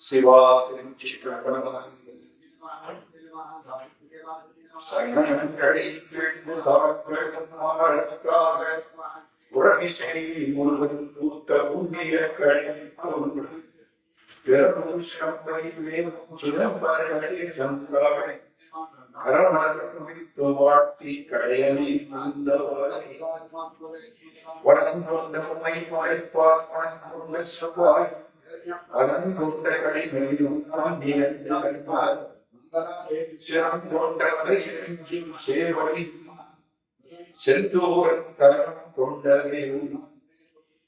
சிவா சங்கடங்களை உடமிசை முருகன் பூத்த புண்ணிய கழித்தொன்று பிறரும் சம்பை வேணும் சிதம்பரங்களை சந்தாவை கரமரத்து வாழ்த்தி கடையணி வந்தவரை வடங்கொண்ட உமை மறைப்பார் வடங்கொண்ட செவ்வாய் வடங்கொண்ட கடை மீதும் பாண்டியன்பார் சிறங்கொண்டவரை சேவடி செந்தூரன் கரம் கொண்டவே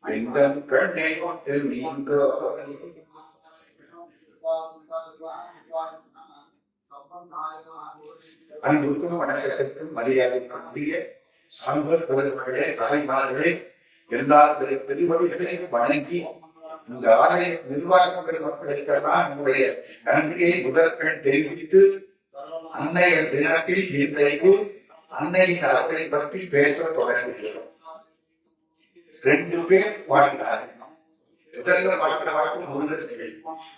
இந்த கண்ணை கொண்டு நீங்க அன்புக்கும் வணக்கத்திற்கும் மரியாதைக்குரிய சாம்பர் பெருமகளே தாய்மார்களே இருந்தால் பெருமொழிகளை வணங்கி இந்த ஆலய நிர்வாக பெருமக்களுக்கெல்லாம் நம்முடைய நன்றியை முதற்கண் தெரிவித்து அன்னைய தினத்தில் இன்றைக்கு அன்னையின் நலத்தை பற்றி பேச தொடங்குகிறோம். 2 பேர் வாழ்ந்தார்கள். முதல்ல வாழ்க்கை முருகர்கள்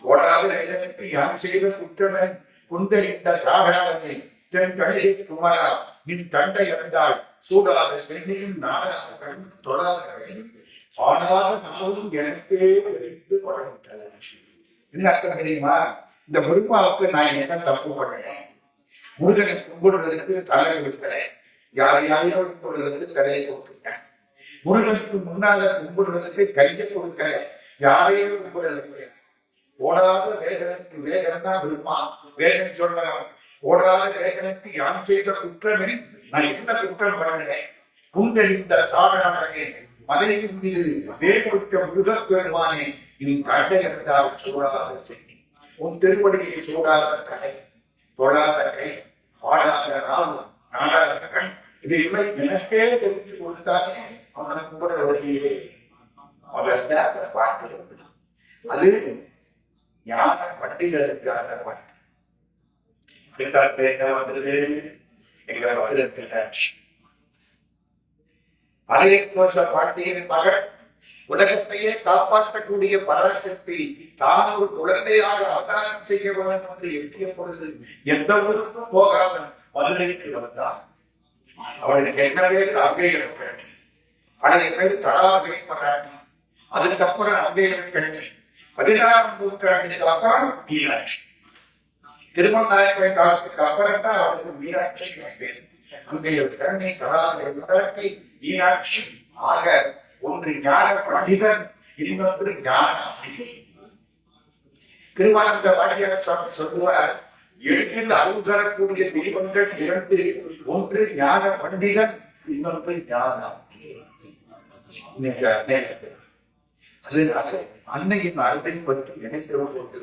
ஓடாத வேதனுக்கு யான் செய்த குற்றவன் குந்தளித்த திராவிடனை தென்கழியை குமாரா நின் தண்டை அறிந்தால் சூடாத சென்னையும் நாடாக தொடாத வேண்டும் ஆனாத நாளும் எனக்கே வைத்து வளர்த்தன. என்ன அர்த்தம் தெரியுமா? இந்த முருகாவுக்கு நான் என்ன தப்பு பண்ணேன்? முருகனை கும்பிடுறதுக்கு தலை கொடுக்கிறேன், யாரையாவது கும்பிடுறதுக்கு தலையை கொடுத்துட்டேன். முருகனுக்கு முன்னால கும்பிடுறதுக்கு கையை கொடுக்கிறேன், யாரையும் கும்பிடுறதுக்கு. ஓடாத வேகனுக்கு வேகனா விரும்பா வேகன் சொல்றான். ஓடாத வேகனுக்கு யான் செய்த குற்றமே நான் என்ன குற்றம் பண்ணேன்? குந்தளித்த சாவணானே மலையின் மீது வேகொற்ற முருகப் பெருமானே இன் தண்டை என்றால் சூடாத சென்னி உன் திருவடியை சூடாத தடை தொழாத கை பாடாத ராவு நாடாத கண் இது இல்லை எனக்கே தெரிஞ்சு கொடுத்தானே அவனை கும்பிட வழியே அவன் பாட்டு சொல்லுதான். அது ஞான பண்டிதருக்கான பாட்டு. என்ன வந்தது? எங்களை வதிரத்தில் அலையத்தோஷ பாண்டியின் மகள் உலகத்தையே காப்பாற்றக்கூடிய பராசக்தி தான் ஒரு குழந்தையாக அவதாரம் செய்ய வேண்டும் என்று எட்டிய பொழுது எந்த ஊருக்கும் போகாமல் மதுரைக்கு வந்தார். அவளுக்கு என்னவே அங்கேயும் கிழமை, பழைய பேர் தடாகை பராணி, அதுக்கப்புறம் அங்கேயும் கிழமை, 16ஆம் நூற்றாண்டுக்கு அப்புறம் மீனாட்சி. திருமணநாயக்கரை காலத்துக்கு அப்புறம் தான் அவளுக்கு மீனாட்சி பேர். அங்கேய கிழமை தடாகை பராட்டி மீனாட்சி ஆக ஒன்று ஞான பண்டிதன், இன்னொன்று ஞான. திருவானந்த வாடியார் சுவாமி சொல்லுவார், எளிதில் அருள் தரக்கூடிய தெய்வங்கள் 2, ஒன்று ஞான பண்டிதன், இன்னொன்று ஞான. அதனால அன்னையின் அருளை பற்றி நினைக்கிற போது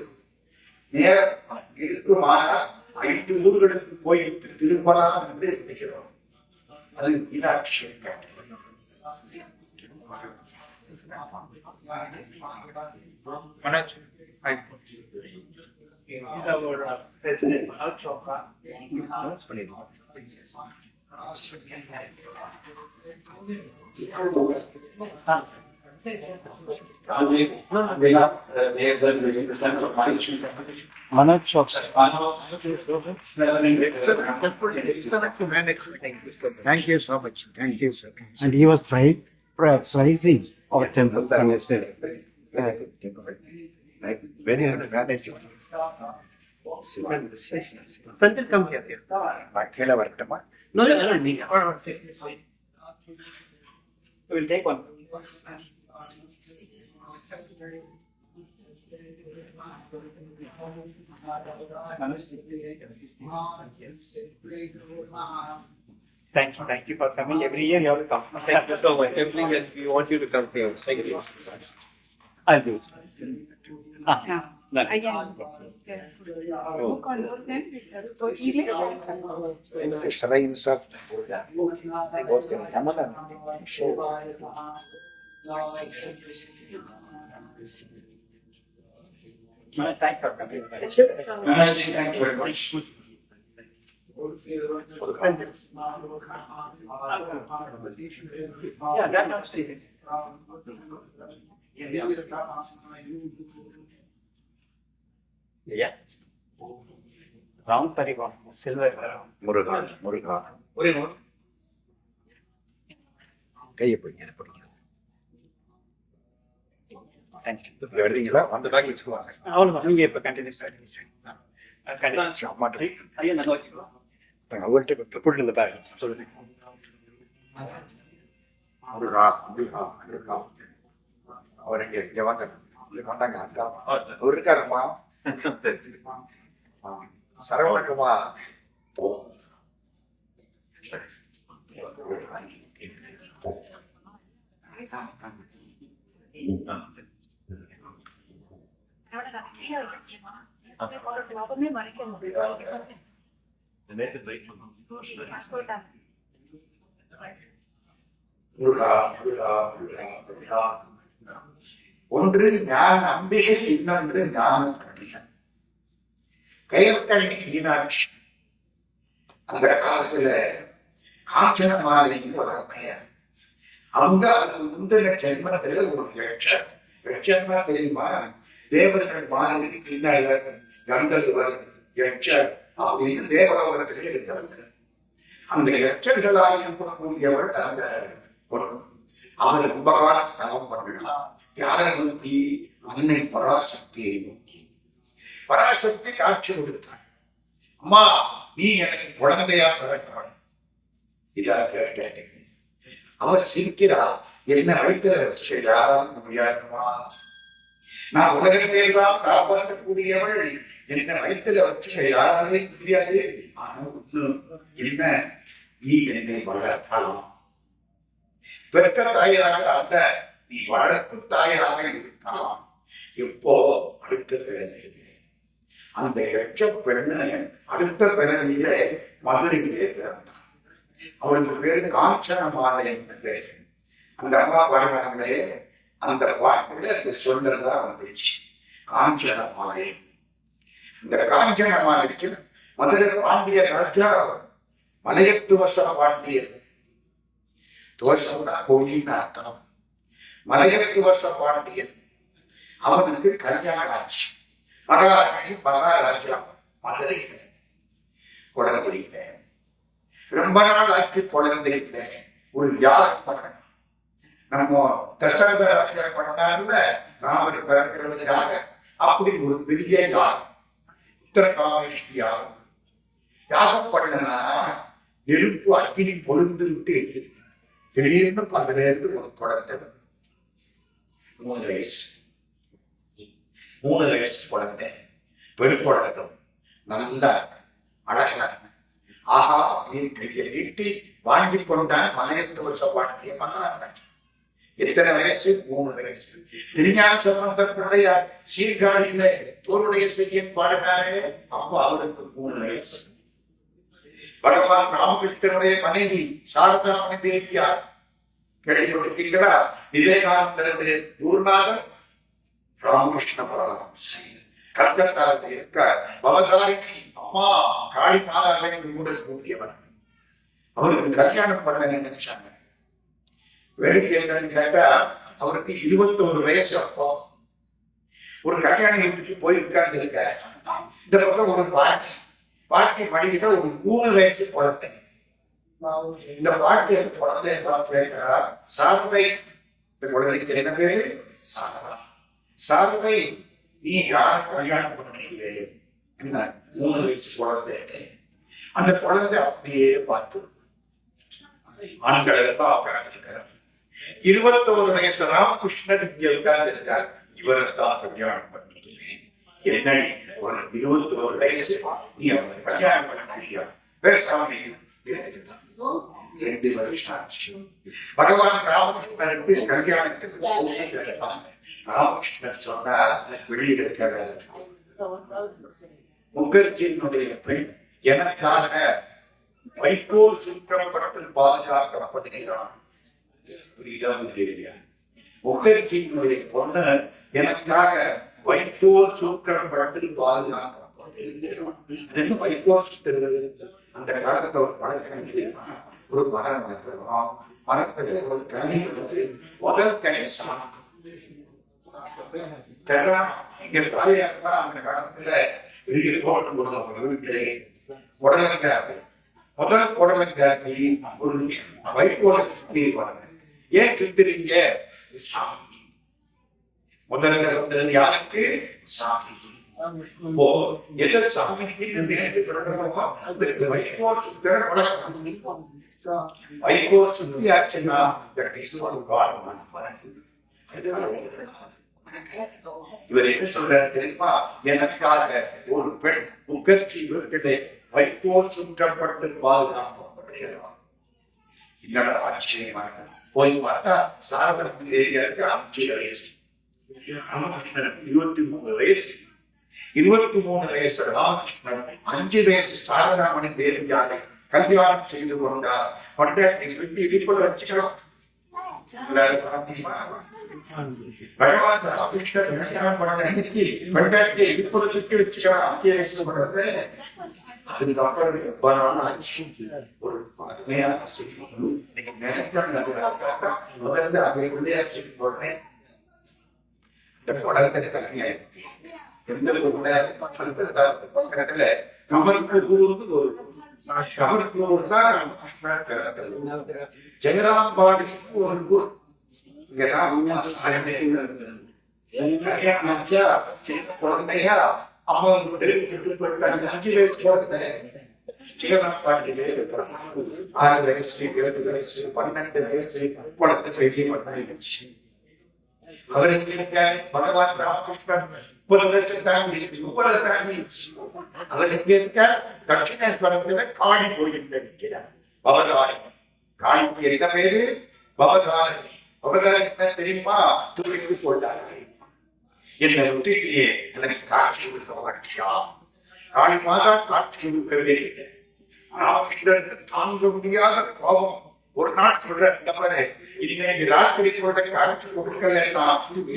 நேரம் இருக்குமானால் 5 ஊர்களுக்கு போயிட்டு திரும்பலாம் என்று நினைக்கிறோம். அது Meenakshi. President Thank you so much. Thank you, sir. And he was praising our temple. Very good management. Santil, come here. Makela vartama. No. We will take one. Thank you for coming. Every year you have to come. Thank you so much. Every year we want you to come here. Thank you. I'll do it. Shrines of Thank you for coming. Thank you very much. Yeah, that was it. Yeah. Round pariva, silver. Muruga Muruga கையை பிடிங்க. Thank you. வர்றீங்களா அந்த back வச்சுக்குவாங்க. அவ்வளவுதான். நீங்க இப்ப continue சரி சரி. கண்டிப்பா. அம்மாட்ட ஐயா நல்லா வச்சுக்கலாம். அவர்கிட்ட கொடுத்து Put it in the bag. சொல்லுங்க. முருகா முருகா முருகா. அவர் இங்க வாங்க. இங்க வந்தாங்க அக்கா. அவர் இருக்காருமா. சரவணக்குமா. முருகா முருகா முருகா முருகா. ஒன்று ஞான அம்பிகை, இன்னொன்று ஞான கணிதன். கயற்கண்ணி மீனாட்சி அந்த காலத்துல காஞ்சன மாலைன்னு ஒரு பெயர். அவங்க அதுக்கு முந்தின ஜென்மத்துல ஒரு யட்சன்னா தெரியுமா? தேவர்கள் மாதிரி பின்னாடி கந்தர்வர் யட்சர் அப்படின்னு தேவலோகத்தில் இருக்கிறாங்க. அந்த யட்சர்களாக இருக்கக்கூடியவள் அந்த அவர் ரொம்ப காலம் ஸ்தலம் பண்ணலாம். யாரை நோக்கி? அன்னை பராசக்தியை நோக்கி. பராசக்தி காட்சி கொடுத்தாள். அம்மா, நீ எனக்கு குழந்தையா பிறக்கிறாள். இதா கேட்டேன். அவர் சிரிக்கிறார். என்ன வயிற்றுல வச்சு யாராலும் முடியாதுமா, நான் உலகத்தை எல்லாம் காப்பாற்றக்கூடியவள். என்ன வயிற்றுல வச்சு யாராலும் முடியாது. ஆனா ஒண்ணு என்ன, நீ என்னை வளர்க்கலாம். பெற்ற தாயாக அல்ல, நீ வளர்ப்பு தாயாக இருக்கலாம். இப்போ அடுத்த பிறகு அந்த எச்ச பெண்ணு அடுத்த பிறவியிலே மதுரையிலே பிறந்தார். அவளுக்கு பேரு காஞ்சன மாலை என்று பேர். அந்த அம்மா பாடுறாங்களே, அந்த பாட்டுல அந்த சொல்றதா வந்துச்சு காஞ்சன மாலை. இந்த காஞ்சன மாலைக்கு மதுரை பாண்டிய ராஜா மலையத்துவச பாண்டியர், துவசம்னா கோயில்னு அர்த்தம். மலையத்துவச பாண்டியன் அவனுக்கு கல்யாணம் ஆச்சு. மகாராணி மகாராஜா மதுரை குழந்தை இல்லை. ரொம்ப நாள் ஆச்சு குழந்தை இல்லை. ஒரு யாகம் பண்ணணும். நம்ம தசரத ராஜா பண்ணாருல ராமர் பிறக்கிறதுக்காக, அப்படி ஒரு பெரிய யாகம், உத்தரகாமேஷ்டி யாகம். யாகம் பண்ணனா நெருப்பு அக்கினி பொழுந்து விட்டு திடீர்னு 12 ஒரு குழந்தை, 3 வயசு குழந்தை, பெருக்குழந்தை, நல்லா அழகா. ஆஹா, நீ கையை நீட்டி வாங்கி கொண்டான் மலையத்துவச பாண்டிய மகாராஜா. எத்தனை வயசு? 3 வயசு. திருஞான சம்பந்த பிள்ளையார் சீர்காழியில தோருடைய செய்யன் பாடுகிறாரே, அப்போ அவருக்கு 3 வயசு. பகவான் ராமகிருஷ்ணனுடைய மனைவி சாரதாமணி தேவியார் கேள்விப்பட்டிருக்கீங்களா? விவேகானந்தருடைய குருநாதர் ராமகிருஷ்ண பரமஹம்சர் கல்கத்தாவில் இருக்க பவதாரிணி அம்மா காளி மாதாவை கூடியவர். அவருக்கு கல்யாணம் பண்ண நினைச்சாங்க. வேடிக்கை என்னன்னு கேட்டா, அவருக்கு 21 வயசு. அப்போ ஒரு கல்யாண வீட்டுக்கு போய் உட்கார்ந்து இருக்க, இந்த பக்கம் ஒரு பாட்டி மடிக்கிட்ட ஒரு 3 வயசு குழந்தை. இந்த பாட்டி குழந்தை கேட்கிறா, சாரதை. இந்த குழந்தைக்கு என்ன பேரு? சாரதா. சாரதை, நீ யார் கல்யாணம் பண்ணீங்களே? என்ன 3 வயசு குழந்தை. அந்த குழந்தை அப்படியே பார்த்து ஆண்கள் எல்லாம் உட்கார்ந்துருக்கிறார். 21 வயசு ராமகிருஷ்ணன் இங்க உட்கார்ந்து இருக்கார். இவரைத்தான் கல்யாணம் பண்ணிக்கிறேன். என்னடி ஒரு 21 வயசு, நீ அவரை கல்யாணம் பண்ணிக்கிறியா? பேசாம 2 வருஷம் ஆச்சு. பகவான் ராமகிருஷ்ணனுக்கு கல்யாணத்துக்கு ராமகிருஷ்ணன் சொன்னார், வெளியில் இருக்க வேலை. முகர்ஜியினுடைய பெண் எனக்காக வைக்கோல் சுற்றப்பட்டு பாதுகாக்கப்படுகிறான். முகர்ஜியினுடைய பொண்ணு எனக்காக வைக்கோல் சுற்றப்பட்டு பாதுகாக்கப்படுகிறான். வைக்கோல் சுற்றுறது அந்த காலத்தை ஒரு பழக்கம் தெரியுமா? ஒரு மரம் வளர்க்கிறோம், மரத்தில் ஒரு கனி வந்து முதல் கனி சாப்பிடும். இங்க தாயார் அந்த காலத்துல பெரிய தோட்டம் கொடுத்தவங்க வீட்டிலே உடலங்காது முதல் உடலங்காட்டி ஒரு வைகோல சித்திருவாங்க. ஏன் சித்திரீங்க? சாமி முதல்ல வந்தது யாருக்கு? சாமி. இப்போ எந்த சாமிக்கு வைகோல் சுத்தி ஆச்சுன்னா இவர் என்ன சொல்றாரு தெரியுமா? எனக்காக ஒரு பெண் முகர்ச்சி வீட்டிலே வைகோல் சுற்றப்பட்டு பாதுகாக்கப்படுகிறார். என்னோட ஆச்சரியமாக போய் பார்த்தா சாரபத்து ஏரியாவுக்கு 5 வயசு, ராமகிருஷ்ணன் 23 வயசு. 23 வயசு ராமகிருஷ்ணன் 5 வயசு சாரதாமணி தேவியாரை கல்யாணம் செய்து கொண்டார். கொண்டாட்டி விட்டு இடிப்பதை வச்சுக்கிறோம். பகவான் ராமகிருஷ்ணன் கல்யாணம் பண்ண அன்னைக்கு கொண்டாட்டியை இடிப்பதை சுற்றி வச்சுக்கிறான். 5 வயசு பண்றது அதுக்கப்புறம் ஒரு அருமையான செய்தி. நீங்க நினைக்க முதல்ல அவைக்குள்ளே செய்தி போடுறேன். இந்த குளத்தை தனியா எந்த பக்கத்துல கமர்கூர்னு ஒரு கமர்கூர் தான் ராமகிருஷ்ணன் பிறந்தது. ஜெயராம்பாடி ஒரு ஊர். இங்கதான் குழந்தையா அம்மா 5 வயசு குழந்தை ஜெயராம்பாடியிலே இருக்கிறான். 6 வயசு 7 வயசு 12 வயசு குழந்தை பெரிய பண்ணி அவருக்கு பகவான் ராமகிருஷ்ணன் 30 வயசு தாண்டி 30 தாண்டி அவர் எங்க இருக்க? தட்சிணேஸ்வரத்துல காளி கோயில் இருக்கிறார். பவதாரி காளிக்கு என்ன பேரு? பவதாரி. பவதாரி என்ன தெரியுமா? தூக்கி போட்டாரு. என்னை விட்டுட்டியே, எனக்கு காட்சி கொடுக்க மாட்டியா? காளி மாதா காட்சி கொடுக்கவே இல்லை. ராமகிருஷ்ணனுக்கு தாங்க முடியாத கோபம். ஒரு நாள் சொல்ற, இன்னைக்கு ராத்திரிக்குள்ள காட்சி கொடுக்கலன்னா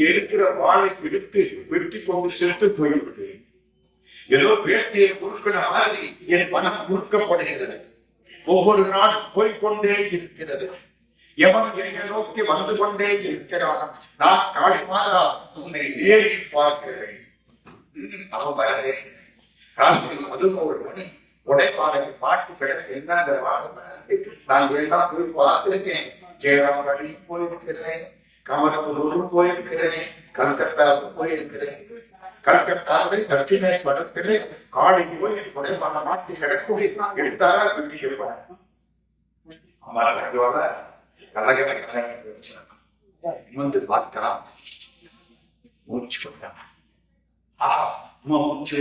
இருக்கிற வாழை பிடித்து வெட்டி கொண்டு செலுத்து போயிடுது. ஏதோ பேட்டியை கொடுக்கிற மாதிரி என் மனம் கொடுக்கப்படுகிறது. ஒவ்வொரு நாளும் போய்கொண்டே இருக்கிறது. எவன் என்னை நோக்கி வந்து கொண்டே இருக்கிறான். நான் காளி மாதா உன்னை நேரில் பார்க்கிறேன். அவன் வரவே ராத்திரி 11 மணி உடைப்பாறை பாட்டு கிடக்கு. என்ன நான் எல்லாம் போய் பார்த்திருக்கேன். ஜெயராமபடி போயிருக்கிறேன், கமலபுரூர் போயிருக்கிறேன், கல்கத்தாவுக்கு போயிருக்கிறேன். கல்கத்தாவை தட்சிணேஸ்வரத்திலே காளி கோயில் உடைப்பான மாட்டி கிடக்கும். எடுத்தாரா வெட்டி இருப்பார். அம்மா கலகல வந்து பார்த்தா மூச்சு கொண்டான். மூச்சு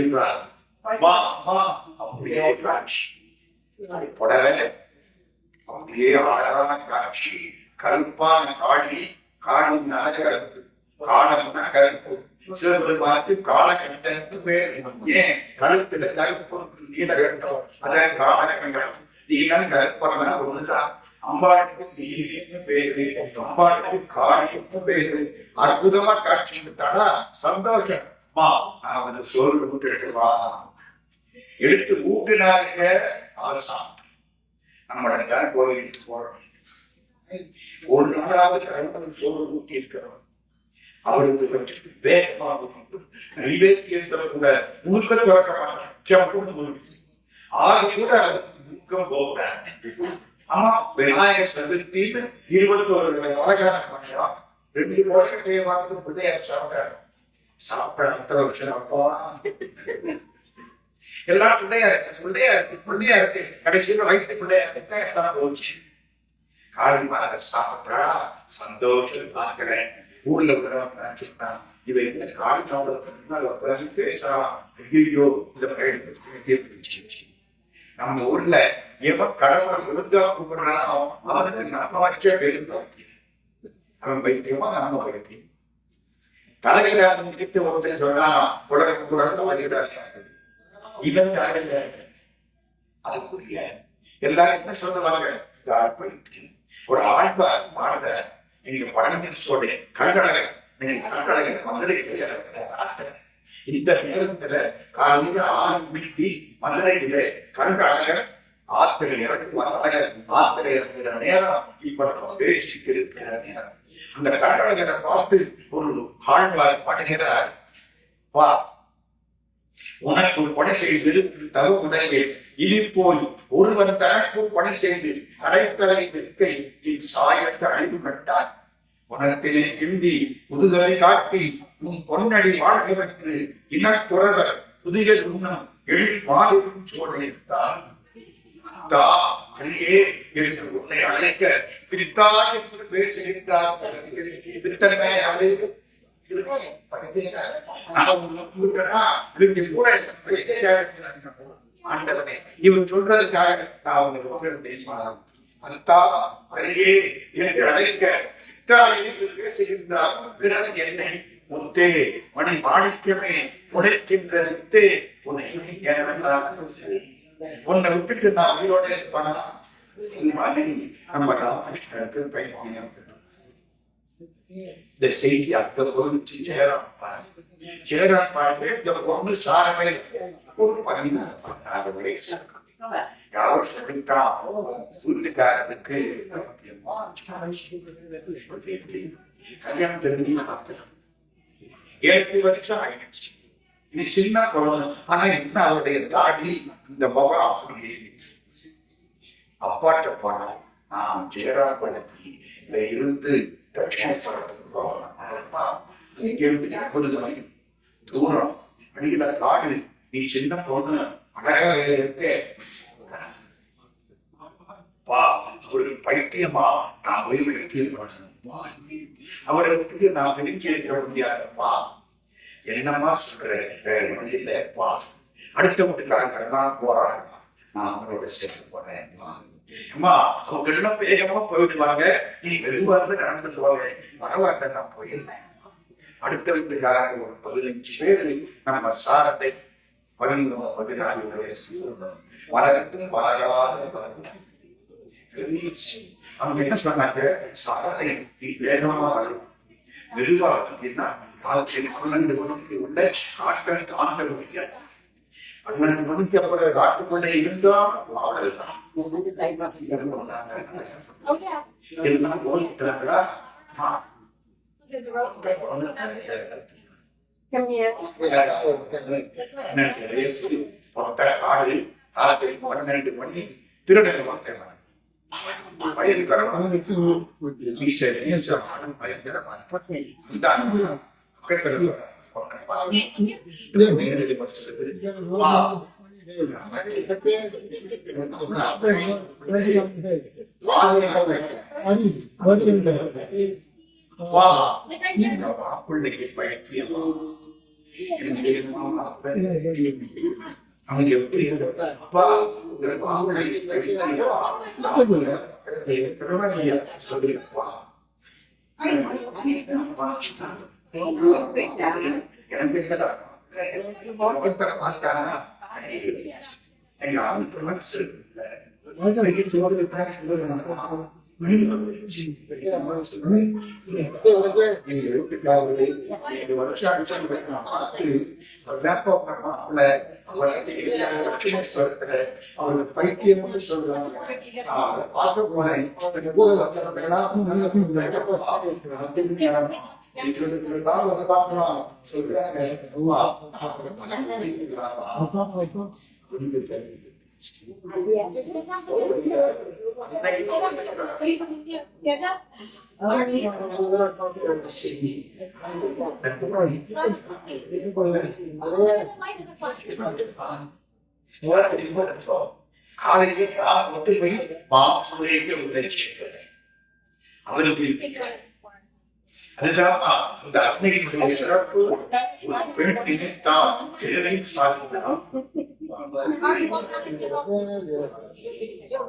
அப்படியே காட்சி புடவை, அப்படியே அழகான காட்சி. கருப்பான காளி, காளினால கருப்பு, காலம்னா கருப்பு. சிலர் பார்த்து காலகட்டம் பேர். ஏன் கழுத்துல கருப்பு நீலகட்டம், அதான் காலகட்டம். நீலன் கருப்பா ஒண்ணுதான். அம்பாளுக்கு நீலின்னு பேரு, அம்பாளுக்கு காளின்னு பேரு. அற்புதமா காட்சி கொடுத்தாடா. சந்தோஷம். நான் வந்து சோறு விட்டுட்டுவா எடுத்து ஊட்டினாருங்க. ஆசான் நம்மள கோயிலுக்கு போறோம். ஒரு நாளாவது சோறு ஊட்டி இருக்கிறோம். அவருக்கு வச்சுட்டு வேகமாக நைவேத்தியத்துல கூட முழுக்க திறக்க மாட்டேன். ஆறு கூட முழுக்கம் போக. ஆமா, விநாயகர் சதுர்த்தின்னு 21 வழக்காரம் பண்ணலாம். 2 வருஷத்தையே வந்து பிள்ளையார் சாப்பிட்டாரு. சாப்பிட அத்தனை வருஷம் எல்லாம் பிள்ளையா இருக்கு. கடைசியில் வயிற்று பிள்ளையா இருக்க எல்லாம் போச்சு. காலமாக சாப்பிட்டா சந்தோஷம் பார்க்கிறேன். ஊர்ல உள்ளவன் சொன்னான், இவ என்ன காலி சாப்பிட பேசலாம். ஐயோ, இந்த பயிற்சி நம்ம ஊர்ல எவன் கடவுளை விருந்தா கூப்பிடுறானோ அவனுக்கு நம்ம வச்ச பெருந்தாத்தி. அவன் பைத்தியமா நம்ம பைத்தியம். தலையில இருக்க ஒருத்தன் சொன்னா உலகம் கூட தலையிட சாப்பிடுது. இவன் தலையில அதுக்குரிய எல்லாரும் என்ன சொல்லுவாங்க? பைத்தியம். ஒரு ஆழ்வார் பாரத நீங்க பழனிச்சோட கண்கழகன், நீங்க கண்கழகன் மதுரை இந்த நேரத்துல காலையில 6 மணிக்கு மதுரையில கண்கழகன் ஆத்திரை இறக்குவாங்க. ஆத்திரை இறக்குற நேரம் இப்ப நம்ம பேசிட்டு இருக்கிற நேரம். அந்த கண்கழகனை பார்த்து ஒரு ஆழ்வார் பாடுகிறார், வா உனக்கு பணி செய்து தகுமுறையே இனி போய் ஒருவன் தனக்கும் பணி செய்து அடைத்தலை நிற்கை சாயற்ற அழிவு கண்டான். உனத்திலே கிண்டி புதுகரை காட்டி உன் பொன்னடி வாழ்கவென்று இனக்குறவர் புதிய உண்ணம் எழில் மாதிரும் சோழைத்தான். தா அழியே என்று உன்னை அழைக்க பித்தா என்று பேசுகின்றார். பித்தன்மை அது ஆண்டவனே இவன் சொல்றதுக்காக நான் அழியே என்று அழைக்க பேசுகின்றார். பிறகு என்னை முத்தே மணி மாணிக்கமே உழைக்கின்ற முத்தே உன்னை உன்னை விட்டுட்டு நான் உயிரோட இருப்பானா? நம்ம ராமகிருஷ்ணனுக்கு பையன் இந்த செய்தி அங்க போயிடுச்சு. சேரம் பார்த்து இந்த பொண்ணு சாரமே ஒரு 14 வயசு யாரோ சொல்லிட்டான் வீட்டுக்காரனுக்கு கல்யாணம் தெரிஞ்சு 7 வருஷம் ஆயிடுச்சு. இது சின்ன குழந்தை, ஆனா என்ன அவருடைய தாடி இந்த முகம் அப்படியே. அப்பாட்ட போனா நான் சேராப்பள்ளியில இருந்து தட்சிணேஸ்வரத்துக்கு போகலாம். இங்கிருந்து 80 மைல் தூரம் அடிக்கிற காடு. நீ சின்ன பொண்ணு அழகா இருக்க வா. அவருக்கு பைத்தியமா நான் போய் வைத்தியம் பண்ணணும். அவரை விட்டு நான் பிரிஞ்சு இருக்க முடியாதப்பா. என்னமா சொல்றேன் இல்லப்பா. அடுத்த வீட்டுக்காரங்க போறாங்க, நான் அவங்களோட சேர்த்து போறேன். அம்மா அவங்க எல்லாம் வேகமா போயிடுவாங்க, நீ வெகுவாக நடந்துட்டு போங்க. பரவாயில்ல, நான் போயிருந்தேன். அடுத்த வீட்டுக்காரங்க ஒரு 15 பேர் நம்ம சாரத்தை 14 வயசு வளர்த்தும் வளராத அவங்க என்ன சொன்னாங்க, சாரத்தை நீ வேகமா வரும் வெகுவா பார்த்தீங்கன்னா 12 மணிக்கு உள்ள காற்றை தாண்ட முடியாது. 12 மணிக்கு அப்புறம் காட்டுக்குள்ளே இருந்தா அவ்வளவுதான். எல்லாம் போயிட்டாங்களா? காடு ராத்திரி 12 மணி திருடர் பார்த்தேன். பயங்கரமான பிள்ளைக்கு பைத்தியமா அவங்க எப்படி அப்பா சொல்லிருப்பா. முகத்தை பார்த்தானா எங்க ஆளுக்கு மனசு அவருக்கு பைத்தியம் சொல்றாங்க. பார்க்க போனேன் சொல்றாங்க. காலையில் அவருக்கு அதுதான் அந்த அக்னிக்கு சிறப்பு. ஒரு பெண் நினைத்தால் எதையும் சாதிக்கலாம்.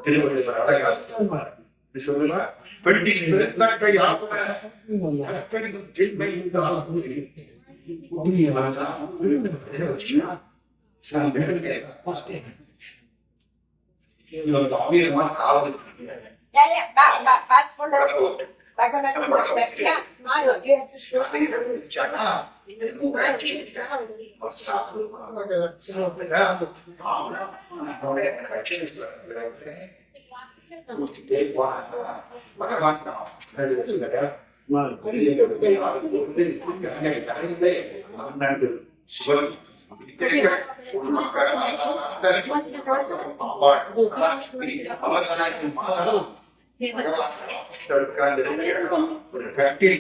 திருவள்ளுவர் அழகா சொல்லுங்க, பெண்ணின் அமீரமான காலத்துக்கு They're gonna do that. Yeah, smile. You have to show me. பெரிய கருணையானது வந்து கங்கை கரையிலே மன்னண்டு சிவன் வித்தைகள் உருவாக்க அவதாரத்தின் மாதம் ஒரு கட்டில்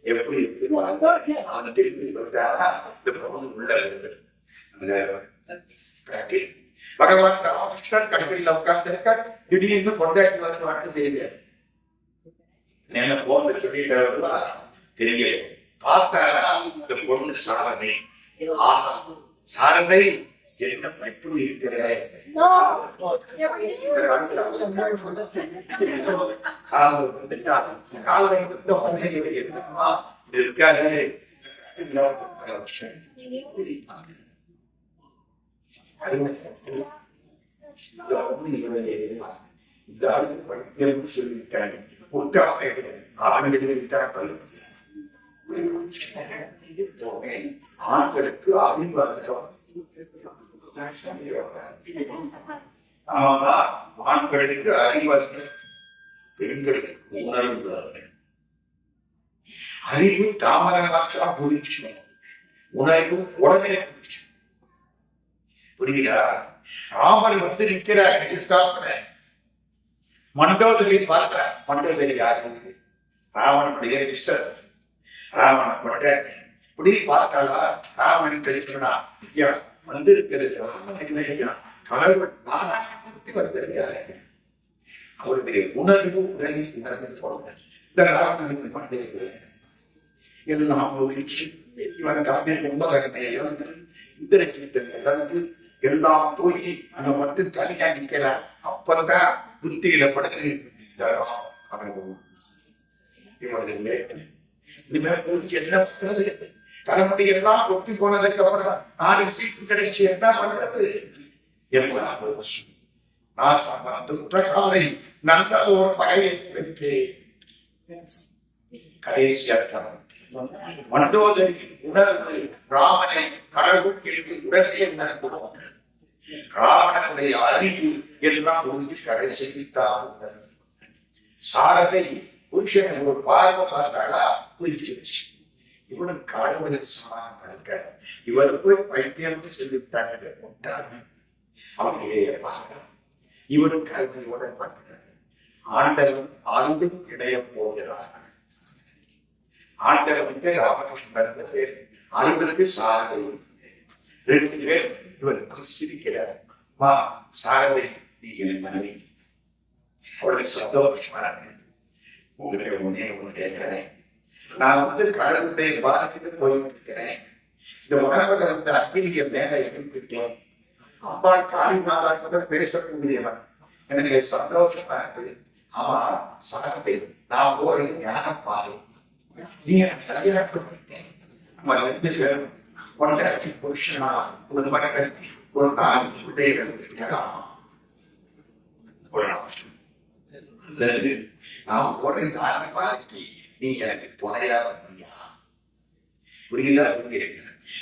எப்படி பகவான் ராமகிருஷ்ணன் கட்டில உட்கார்ந்து திடீர்னு கொண்டாட்டி வந்து தெரியாது என்ன போன் சொல்லிட்டு தெரியல பார்த்தா இந்த பொண்ணு சாரதை சாரதை என்ன எப்படி இருக்கிற இருக்காது சொல்லிட்டாங்க ஆண்களுக்கு அறிவார்த்தம் ஆண்களுக்கு அறிவார்த்தம் பெண்களுக்கு உணர்வு அறிவு தாமதமாற்றா புரிச்சு உணர்வு உடனே புரிச்சு புரியுதா ராமர் வந்து நிற்கிறார் எதிர்த்தாப்புல மண்டோதரி பார்த்த மண்டோதரி யாரு ராவனுடைய விஸ்வர் ராவண கொண்டாடி இப்படி பார்த்தாலா ராவன் சொன்னா ஐயா வந்திருக்கிறது கடவுள் வந்திருக்காரு அவருடைய உணர்வு உடனே உணர்ந்து போன இந்த ராவணனுக்கு பண்ணிருக்கிறேன் எல்லாம் ஒழிச்சு இவன் தமிழ் கும்பகரனை இழந்து இந்திரஜித்தை இழந்து எல்லாம் போய் அங்க மட்டும் தனியா நிற்கிறார் அப்பதான் புத்தியில படுத்து தலைமுடி எல்லாம் ஒட்டி போனதுக்கு அப்புறம் நாலு சீட்டு கிடைச்சி என்ன பண்றது காலை நல்ல ஒரு பகையை பெற்று கடைசி அர்த்தம் மண்டோதரி உணர்வு ராமனை கடவுள் எழுதி உடனே நடந்துவாங்க ராவணனுடைய அறிவு எல்லாம் ஒன்று கடைசித்தான் சாரதை புருஷன் ஒரு பார்வை பார்த்தாளா புரிஞ்சிருச்சு இவனுக்கு கடவுளை சமானம் இருக்க இவர் போய் பைத்தியம் சொல்லிவிட்டாங்க அப்படியே பார்க்கிறான் இவனுக்கு அறிவுடன் பார்க்கிறார் ஆண்டவன் ஆண்டும் இடைய போகிறார் ஆண்டவனுக்கு ராமகிருஷ்ணன் பேர் அன்பருக்கு சாரதை ரெண்டு பேர் இவருக்கு சிரிக்கிறார் மா சாரதை நீ என் மனைவி அவருடைய சந்தோஷமான உங்களை ஒன்னே ஒன்று கேட்கிறேன் நான் வந்து கடவுளுடைய பாதத்துக்கு போயிருக்கிறேன் இந்த உணர்வுல வந்து அக்கினிய மேல எழுப்பிட்டேன் அம்பாள் காளி மாதா முதல் பேசக்கூடியவன் எனக்கு சந்தோஷமா இருக்கு ஆமா சாரதை நான் ஒரு ஞான பாதை நீ கொண்டாடி புருஷனா ஒரு மகன் ஒரு நாள் பிள்ளைகள் நான் ஒரு ஞான பாதைக்கு நீ எனக்கு துணையா வந்தியா புரியுதா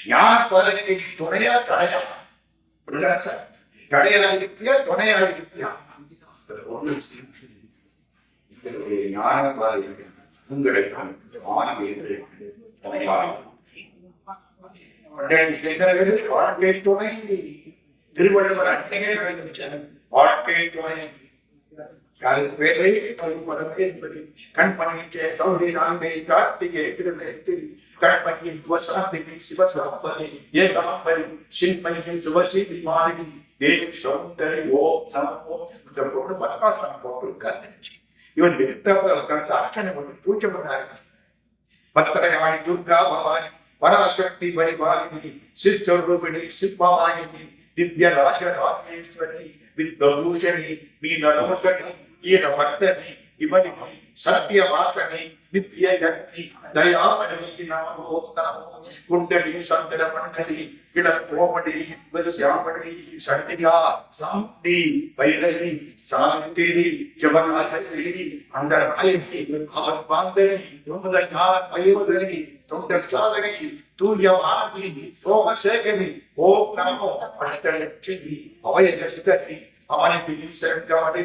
ஞான பாதைக்கு துணையா தடையா சார் தடையா இருப்பியா துணையா இருப்பியா ஒன்று ஞான பாதை உங்களுக்கு வாழ்க்கை துணை திருவள்ளுவர் அன்னையே வாழ்க்கை துணை கண்மணிச்சே கௌரி நாங்கை கார்த்திகை திருநெத்திரி கண்மணியின் வசாந்திகை சிவசம்பதி ஏகம்பரி சின்மணி சுவசிதி மாறி தேவி சௌந்தரி ஓ நமோ இந்த பொண்ணு பத்மாசனம் போட்டிருக்காரு இவன் அர்ச்சனை பண்ணி பூஜை பண்ணாரு பத்திரகாளி துர்கா பவானி பராசக்தி பரிபாலினி சிற்சொருபிணி சிற்பவாயினி திவ்ய ராஜராஜேஸ்வரி வித்வபூஷணி மீனலோசனி ஈரவர்த்தனி இவனி சத்திய வாசனை நித்திய கட்டி தயாமணி நமோ நமோ குண்டலி சந்திர மண்டலி கிளப்போமடி சியாமணி சண்டிகா சாந்தி வைரவி சாந்திரி ஜபநாதரி அந்த நாயகி அவர் பாந்தரி ஞான பயிர்வதரி தொண்டர் சாதனை தூயவாதி சோமசேகரி ஓம் நமோ அஷ்டலட்சுமி அபயகஸ்தரி அவனி சங்கமணி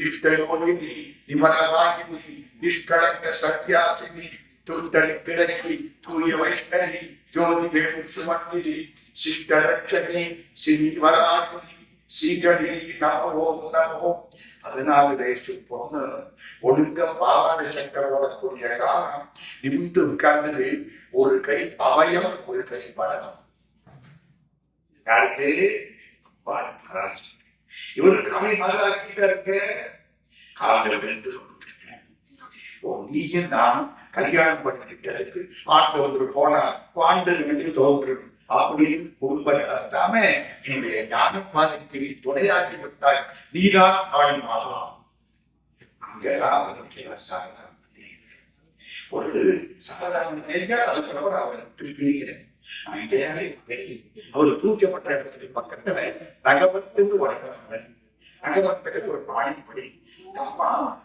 இஷ்டயோகினி நிமலவாகினி நிஷ்கலங்க சத்யாசினி துர்தலிப்பிரணி தூய வைஷ்ணவி ஜோதி வேணு சுமந்திரி சிஷ்டலட்சணி ஸ்ரீவராகினி சீகடி நமோ நமோ 14 வயசு பொண்ணு ஒழுங்க பாவாடை சட்டை ஓடக்கூடிய காலம் நிமிந்து உட்கார்ந்தது ஒரு கை அபயம் ஒரு கை பலம் யாருக்கு இவரு காலை மாதாக்கிட்ட இருக்க காலில் விழுந்து நீயும் நான் கல்யாணம் பண்ணிக்கிட்டு ஆண்டு ஒன்று போனா ஆண்டு தோன்று அப்படின்னு குடும்பம் நடத்தாம என்னுடைய ஞான பாதைக்கு துணையாக்கி விட்டாய் நீதான் காளி மாதா அங்கதான் ஒரு சாதாரண அவரை பிரிக்கிறேன் அவர் பூஜைப்பட்ட இடத்துக்கு பக்கத்துல நகமத்துக்கு வளர்கிறவன் நகமத்துக்கு ஒரு பாடிப்படி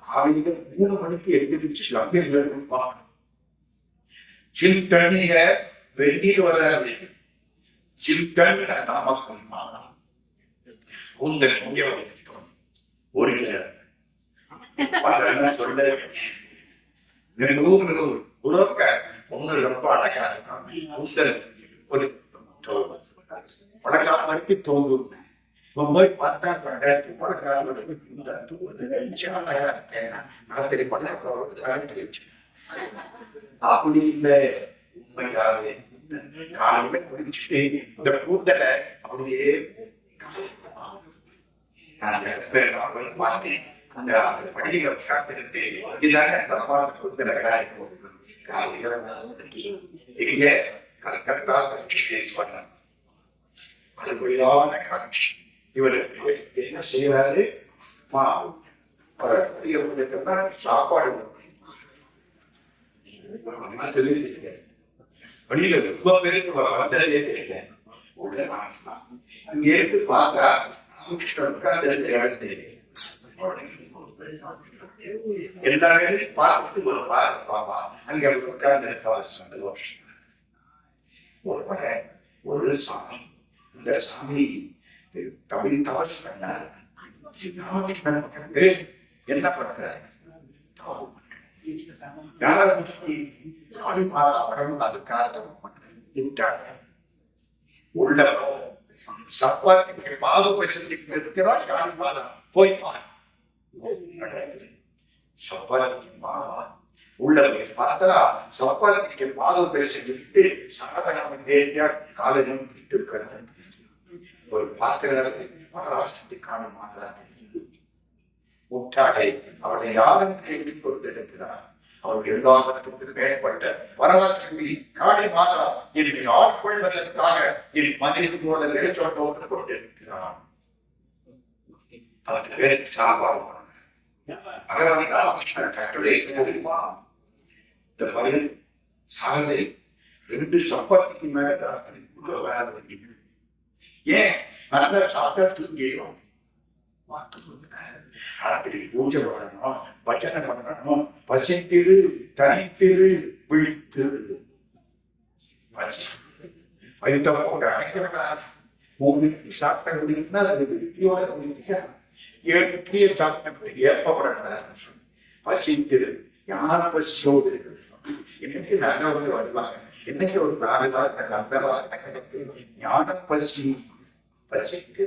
காலையில 3 மணிக்கு எழுந்திரிச்சு அங்கே சிந்தனிய வெளியே வராது சிந்தன் கூந்தல் இங்கே வரைக்கும் ஒரு சொல்ல உலக ஒண்ணு ரொம்ப அழகா இருக்காங்க கூந்தல் ஒரு பழக்கால வரைக்கும் தோங்கும் போய் பார்த்தா பழக்கால அழகா இருக்கேன் ராத்திரி பழக்க அப்படி இல்லை உண்மையாவே காலையில குடிச்சுட்டு இந்த கூந்தலை அப்படியே பார்த்தேன் அந்த படியில உட்கார்ந்துட்டு இதாங்க கூந்தலை காலையில இங்க கல்கத்தா கட்சியேஸ்வரன் அருமையான காட்சி இவர் என்ன செய்யறாரு சாப்பாடு வழியில ரொம்ப பேருக்கு வந்ததே தெரியல இங்க இருந்து பார்த்தா எல்லா வேலையும் பார்த்துட்டு ஒரு பாப்பா அங்க உட்கார்ந்து சந்தோஷம் ஒரு சாமி இந்த சாமி தமிழ் தவசு பண்ணார் என்ன பண்றாரு அதுக்காக உள்ள சப்பாத்திக்கு மாது பசத்துக்கு இருக்கிறார் காளிமாதா போய் சப்பாத்திக்கு மாதா உள்ள பார்த்தா சப்பாத்திக்கு மாது பேசிட்டு சகதகாம தேவியா காலையிலும் விட்டு இருக்கிறது ஒரு பார்க்கிறது பராசக்தி காளிமாதா முட்டாளை அவளை யாரும் கேட்டுக் கொண்டிருக்கிறார் அவர் எல்லாவற்றுக்கு மேற்பட்ட பராசக்தி காளி மாதா என்னை ஆட்கொள்வதற்காக என் மனைவி போல வெளிச்சோட்டோடு கொண்டிருக்கிறார் 10 பேருக்கு சாப்பாடு பகவான் ராமகிருஷ்ணன் தெரியுமா இந்த பதில் சாலை 2 சப்பாத்திக்கு மேல ராத்திரி ஏன் நல்ல சாப்பிட்டா தூங்கிடும் ராத்திரி பூஜை பண்ணணும் பஜனை பண்ணணும் பசித்திரு தனித்திரு விழித்திரு சாப்பிட்ட முடியும்னா அது விழித்தியோட முடிஞ்சுக்க 7 இட்லியை சாப்பிட்ட ஏற்பப்படாது பசித்திரு ஞான பசியோடு இன்னைக்கு நல்லவர்கள் வருவாங்க இன்னைக்கு ஒரு நாடுகாட்ட நல்லவாட்ட கிடைக்கு ஞான பசி பசிக்கு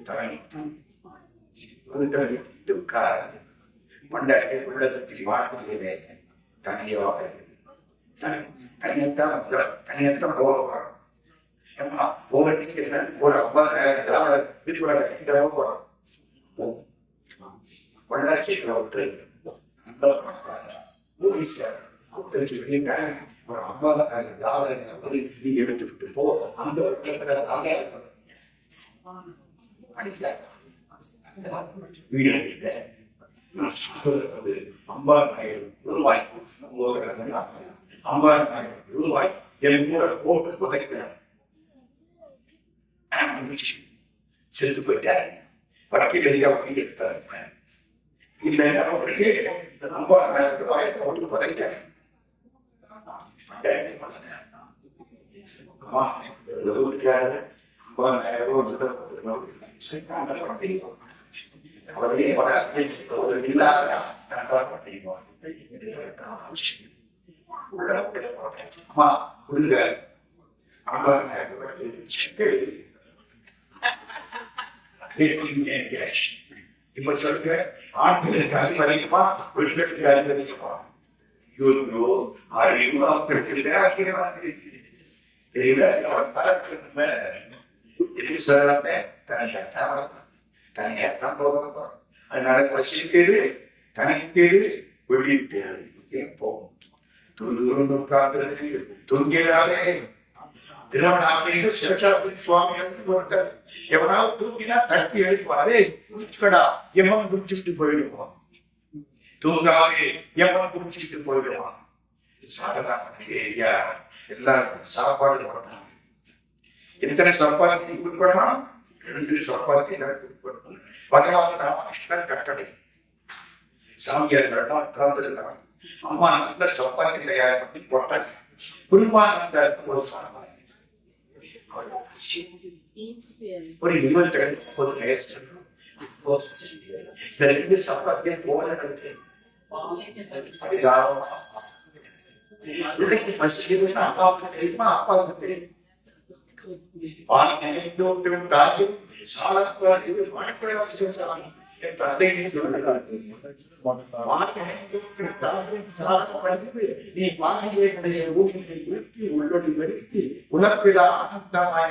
தனித்து பண்டாட்டி உள்ளதற்கு வாழ்க்கையிலே தனியாக தனியத்தான் போகிறோம் ஏமா போகிறதுக்கு ஒரு 50,000 திருவிழா கட்டிட்டாக போகிறோம் பொள்ளாச்சி ஒருத்தர் ஒரு 50,000 நீ எடுத்துக்கிட்டு போ அந்த படிக்க வீடு நான் சொல்றது 50,000 ரூபாய் 50,000 ரூபாய் என் கூட போட்டு புதைக்கிறேன். செத்து போயிட்டாரு. வக்கீலையா வாங்கி எடுத்தாரு. இல்லை அவருக்கு 50,000 ரூபாய் போட்டு புதைக்கிறேன். அம்மா வீட்டுக்காரு 50,000 அவரே ஒரு இல்லாத அம்மா கொடுங்க 50,000 செக் எழுதி இப்ப சொல்லுங்க, ஆண்களுக்கு அதிகமா பெண்களுக்கு அதிகமா அறிவு தனியாத்தான் போகணும். அதனால பசித்தேரு தனித்தேரு வெளியில் தேரு ஏன் போகும் துரு உட்கார்ந்து தூங்கினாலே திருவண்ணாமலையில் சேஷாபதி சுவாமி ஒருத்தர் எவனாவது தூங்கினா தட்டி எழுப்பாரே குடிச்சுக்கடா எவன் குடிச்சுட்டு போயிடுவான். தூங்காவே எவன் குடிச்சுட்டு போயிடுவான். சாதனா எல்லாரும் சாப்பாடு கொடுக்கணும். எத்தனை சப்பாத்தி கொடுக்கணும்? 2 சப்பாத்தி கொடுக்கணும். பகவான் ராமகிருஷ்ணன் கட்டளை. சாமியார்கள் உட்கார்ந்துருக்காங்க. அம்மா நல்ல சப்பாத்தி தயார் பண்ணி போட்டாங்க. குருமானந்த ஒரு சாப்பாடு ஒரு 22 வயசு 2 சப்பாத்தியை போல பிள்ளைக்கு பசிக்குதுன்னு அப்பாவுக்கு தெரியுமா? அப்பாவுக்கு தெரியும். தாயும் சாலப்பாடு மழைக்குறைவாசி என் தந்தையை சொல்லுகிறார். நீ பாண்டிய ஊழியை உருக்கி உள்ளொடி பெருக்கி உலப்பிலா ஆனந்தமாய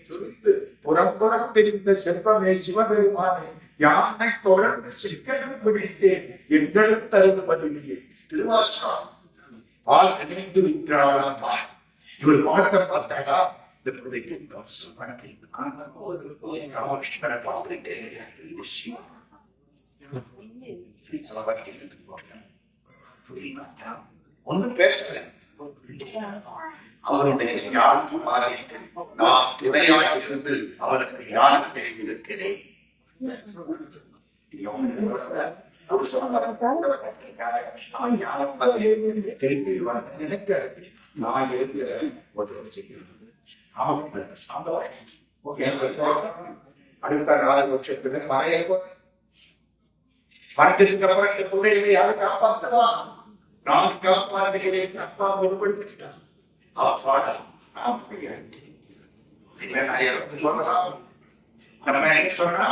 சொல்லிட்டு புறம்புறம் தெரிந்த செல்வமே சிவபெருமானை யானை தொடர்ந்து சிக்கனம் பிடித்தேன் எங்களுக்கு தருவதில்லையே. திருவாசகம் பால் நினைந்து விற்றாளாம். இவர் வாழ்க்கை பார்த்தாடா இந்த பிள்ளைக்கு ராமகிருஷ்ணனை பார்த்துட்டே ஒன்னும் பேசல. அவனுடைய ஞானம் மாறிட்டு நான் துணையாக இருந்து அவனுக்கு ஞானத்தை இருக்கிறேன். ஒரு திரும்பி நினைக்க நான் இருக்கிற அடுத்த 4 வருஷத்துல மறைய மரத்திற்கு அப்புறம் இந்த பிள்ளைகளை யாரு காப்பாற்றலாம்? நான் காப்பாற்றுகிறேன். அப்பா பொருட்படுத்திட்டான். நம்ம என்ன சொன்னா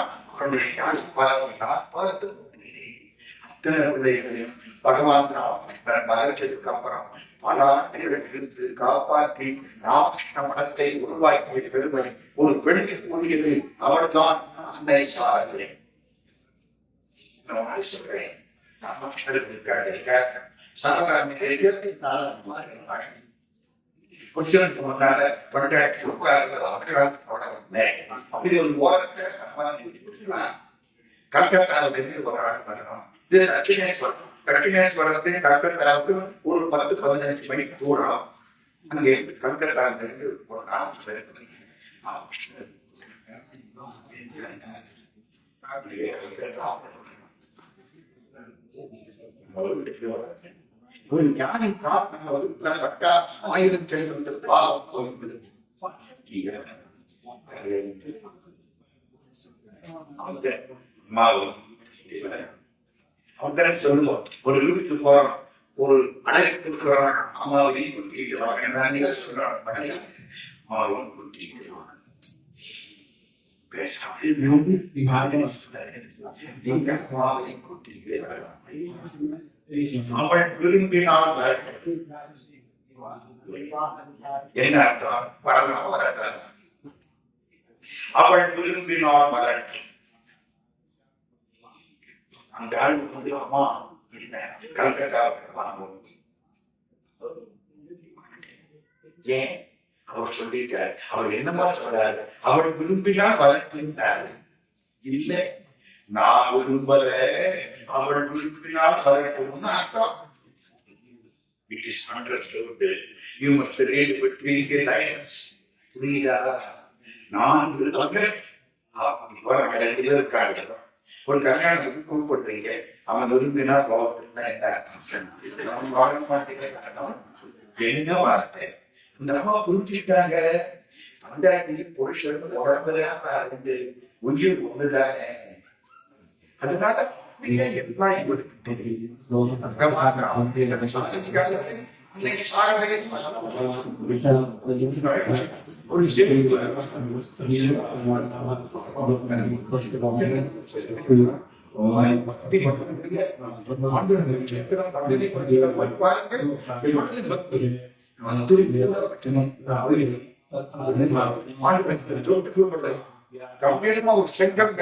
பகவான் ராமகிருஷ்ணன் மறைச்சதுக்கு அப்புறம் பல ஆண்டுகள் இருந்து காப்பாற்றி ராமகிருஷ்ண மடத்தை உருவாக்கிய பெருமை ஒரு பெண்ணுக்கு கூறியது. அவள்தான் அன்னை சாரதே. சொல்றேன் புருஷனுக்கு முன்னால பொண்டாட்டி அப்படி ஒரு ஓரத்தை கல்கத்தாவில் இருந்து ஒரு ஆள் வரணும். இது தட்சிணேஸ்வரத்தின் கல்கத்தாவுக்கு ஒரு 10-15 மணிக்கு தூரம். அங்கே கல்கத்தாவில் இருந்து ஒரு 4 பேர் ஒரு ஞானி பட்டா 1000 செல்வங்கள் பாவம் போய்விடும். அவன் சொல்லுவோம், ஒரு வீட்டுக்கு போறோம், ஒரு அழைப்பு சொல்றான், அம்மாவை குட்டிக்கிறான், சொல்றான், அம்மாவை குட்டிக்கிறான் அவள் விரும்பினால் என்ன அர்த்தம்? வரலாம் வரட்டும். அவள் விரும்பினால் வரட்டும். அந்த ஆள் வந்து அம்மா என்ன கல்கத்தாவுக்கு வாங்கும். ஏன் அவர் சொல்லிட்டார். அவர் என்னமா சொல்றாரு? அவள் விரும்பினால் வரட்டும்னாரு. இல்லை, நான் விரும்பல, அவள் விரும்பினால் வரட்டும்னு அர்த்தம். It is understood. You must read between the lines. புரியுதா? நான் விரும்புகிறேன். ஒரு கல்யாணத்துக்கு கூப்பிடுறீங்க, அவன் விரும்பினா கோவப்படுனா என்ன அர்த்தம்? என்ன வார்த்தை? இந்த அம்மா புரிஞ்சுக்கிட்டாங்க. பண்டாட்டி புருஷன் உடம்புதான் இருந்து உயிர் ஒண்ணுதானே. அதனால எல்லாம் இவருக்கு தெரியும். ஒரு கம்பீரமா ஒரு செங்கம்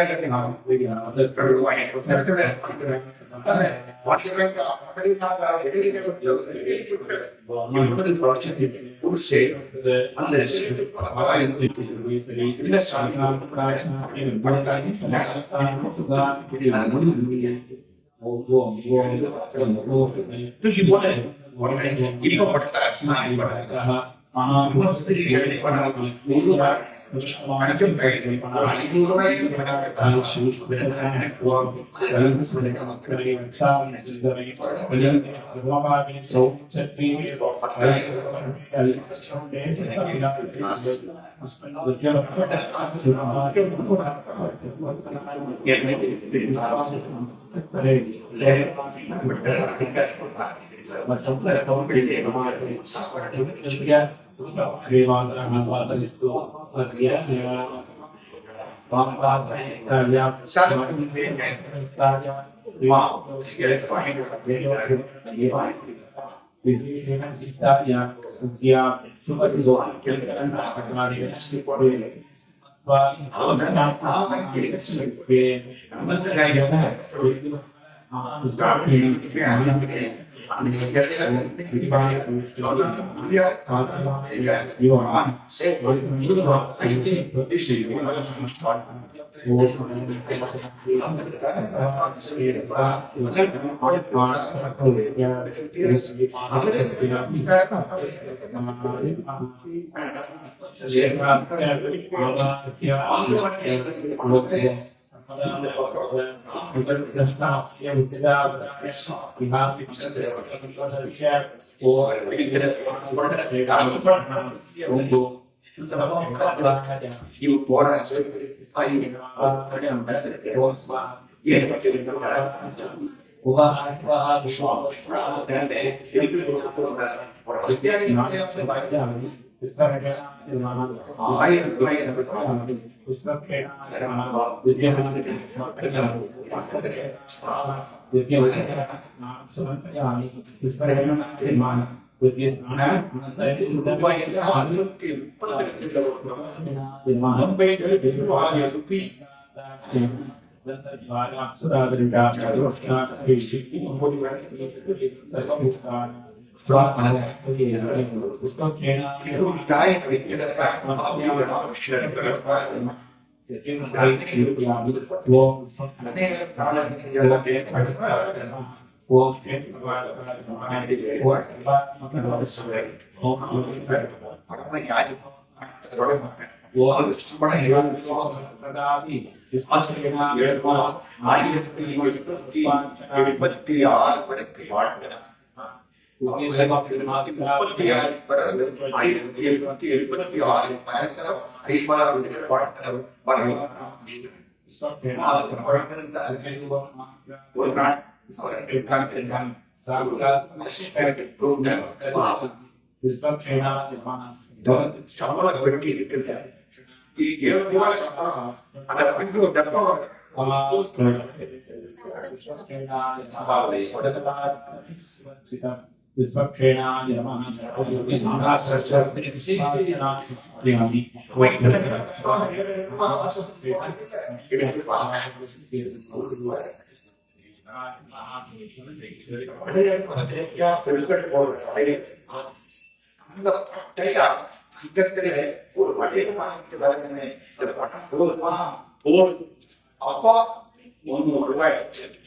ரூபாய்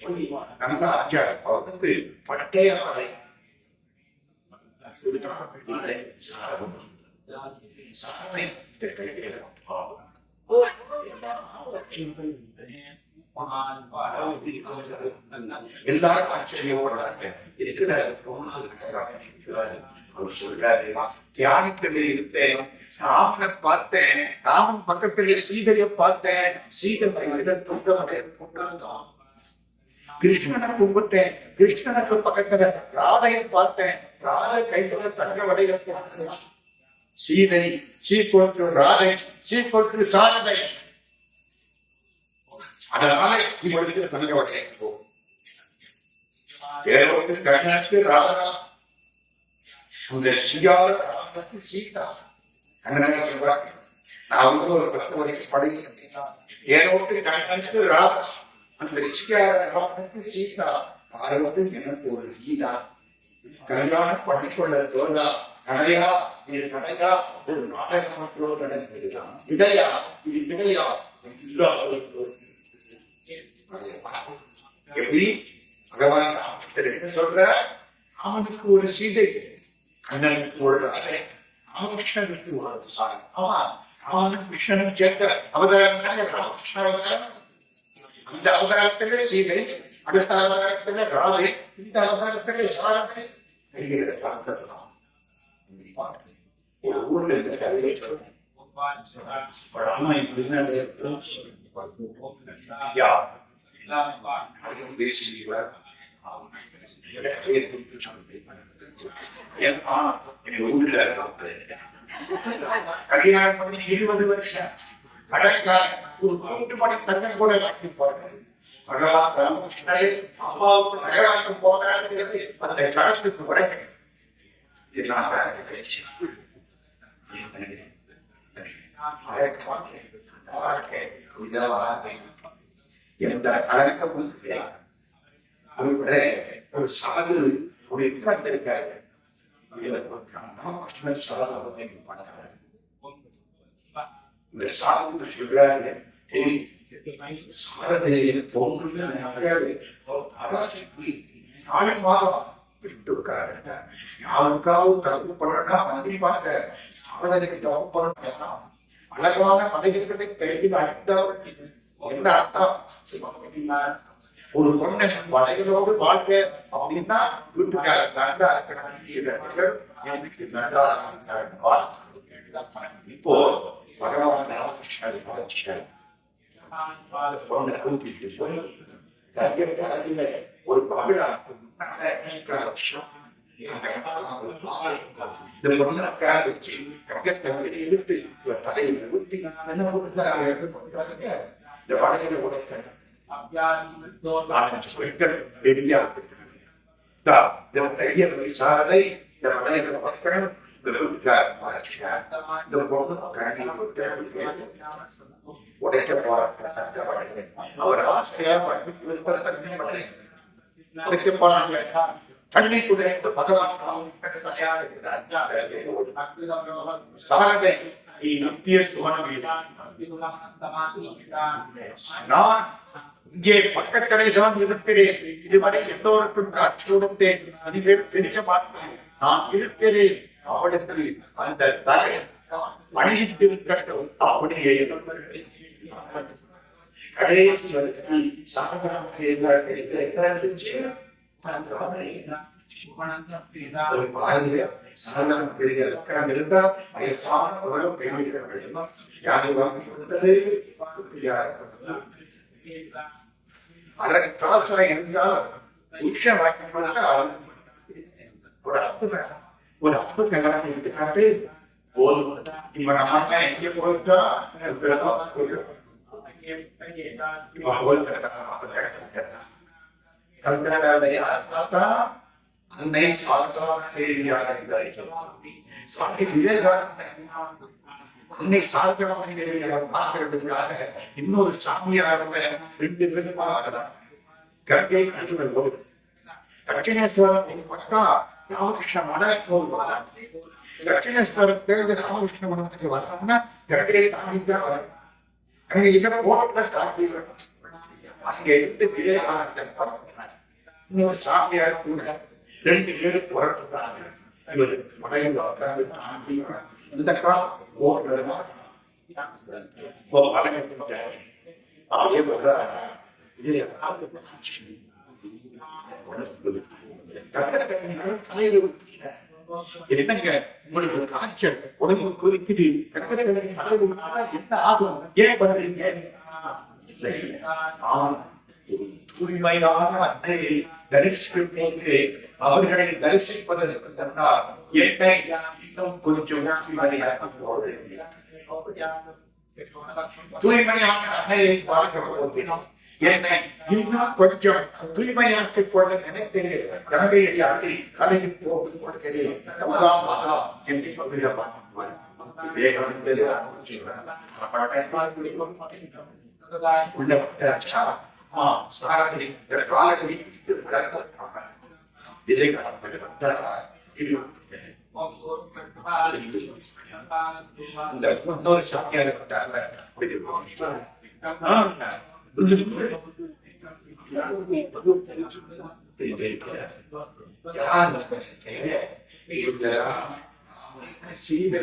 போய் நல்லா 5,000 பவுனுக்கு பட்டைய வரை இல்லை சாதனை எல்லாரும் ஆச்சரியப்படுறாங்க. அவர் சொல்றாரு, தியானத்திலே இருந்தேன், ராமனை பார்த்தேன், ராமன் பக்கத்திலே சீதையை பார்த்தேன், சீதை தூங்கமடைந்தான். கிருஷ்ணனை கும்பிட்டேன், கிருஷ்ணனுக்கு பக்கத்துல ராதையை பார்த்தேன், ராதை கையில தங்க வடைய சீதை சீக்கொன்று ராதை சீக்கொன்று சாரதை. அதனால இவளுக்கு தங்க வடைய தேவனுக்கு கண்ணனுக்கு ராதா, அந்த சியாருக்கு சீதா. சொல்றாங்க, நான் ஒரு 10 வரைக்கும் படிக்கிறேன். தேவனுக்கு கண்ணனுக்கு ராதா, அந்த ரிஷிகாரனுக்கு சீதா, பார்வதி எனக்கு ஒரு கீதா. கல்யாண பண்ணிக்கொள்ள தோதா கடையா, இது கடையா, ஒரு நாடகமற்றோ நடக்கிறதா இடையா, இது இடையா எப்படி பகவான் சொல்ற, அவனுக்கு ஒரு சீதை, கண்ணனுக்கு ஒரு ராதை, ராமகிருஷ்ணனுக்கு ஒரு அவனுக்கு கிருஷ்ணனும் சேர்ந்த அவதாரம் ராமகிருஷ்ண. அந்த அவதாரத்திலே சீதை, அடுத்த அவதாரத்திலே ராதை, இந்த அவதாரத்திலே சாரதை. ஒரு ஊர்ல இருந்த கதையை சொல்றேன். கல்யாணம் பண்ணி 20 வருஷம் கடைக்கார ஒரு கூட்டு மணி தங்கம் கூட வாங்கி போறேன். பகவான் ராமகிருஷ்ணரே அம்மாவுக்கு நகராட்டம் போனாங்கிறது அந்த கடத்துக்கு உரைக்க எந்த கலக்கமும் ஒரு சாது ஒரு இருக்காரு. இந்த சாது சொல்றாரு, யாருக்காவது தப்பு பண்ணா மந்திரி பார்க்க சாதனைக்கு தப்பு பண்ண அழகான மனிதர்களை கையில் அழைத்தவர் என்ன அர்த்தம்? ஒரு பொண்ணை வளைகளோடு வாழ்க அப்படின்னா வீட்டுக்காரர் நன்றா இருக்கிறார்கள், எனக்கு நன்றா. இப்போ பகவான் ராமகிருஷ்ணர் பொண்ணை கூட்டிட்டு போய் தங்கக்காரில ஒரு பவிழாக்கு இந்த பொண்ணக்கார வச்சு கங்கத்தங்களை எடுத்து தலையில ஊற்றி இந்த வடகில உடற்க பெண்கள் பெரியா சாரதை இந்த வடகில மக்கள் இந்த பொண்ணு உடைக்க போறாங்க. அவர் ஆசையா உடைக்க போறாங்க. தண்ணி குடித்து பகவான் சாரதை நித்திய சுமன். நான் இங்கே பக்கத்திலே தான் இருக்கிறேன். இதுவரை எல்லோருக்கும் காட்சி கொடுத்தேன், இனிமேல் தெரிய மாட்டேன். நான் இருக்கிறேன். அவளுக்கு அந்த தலை அணிவித்திருக்கட்டும். அப்படியே கடைசி ஒரு அப்பு கல்யாணம் எடுத்துக்காட்டு போதும். இவன் அம்மா எங்கே போயிட்டா அன்னை அன்னை சாரதாமணியாக பார்க்கிறதுக்காக இன்னொரு சாமியாக 2 விதமாக கங்கை நதிகள் போது தட்சிணேஸ்வரம் பக்கம் ராமகிருஷ்ண மடம் தட்சிணேஸ்வரத்திலிருந்து ராமகிருஷ்ண மடத்துக்கு வரணும்னா கங்கையை தாண்டிதான் வரும். இதெல்லாம் போகல தாண்டி அங்கே இருந்து விவேகானந்தன் புறப்படுறார். இன்னொரு சாமியார் கூட 2 பேரும் புறப்படுறாங்க. இவர் மலையில் உட்கார்ந்து தாண்டி இந்த காலம் ஓடுறதுனா அப்படியே என்னங்க உங்களுக்கு காய்ச்சல் உடம்பு கொதிக்குது, என்ன ஆகும், ஏன் பண்றீங்க? தூய்மையான அன்னையை தரிசிக்கும் போது அவர்களை தரிசிப்பதற்கு முன்னால் என்னை இன்னும் கொஞ்சம் தூய்மையாக போது தூய்மையான அன்னையை பார்க்க போகிறோம். என்னை இன்னும் கொஞ்சம் தூய்மையாக்கிக் கொள்ள நினைக்கிறேன். கங்கையை அள்ளி தலையில் போட்டுக் கொள்கிறேன் என்று இன்னொரு சாமியார் சீதை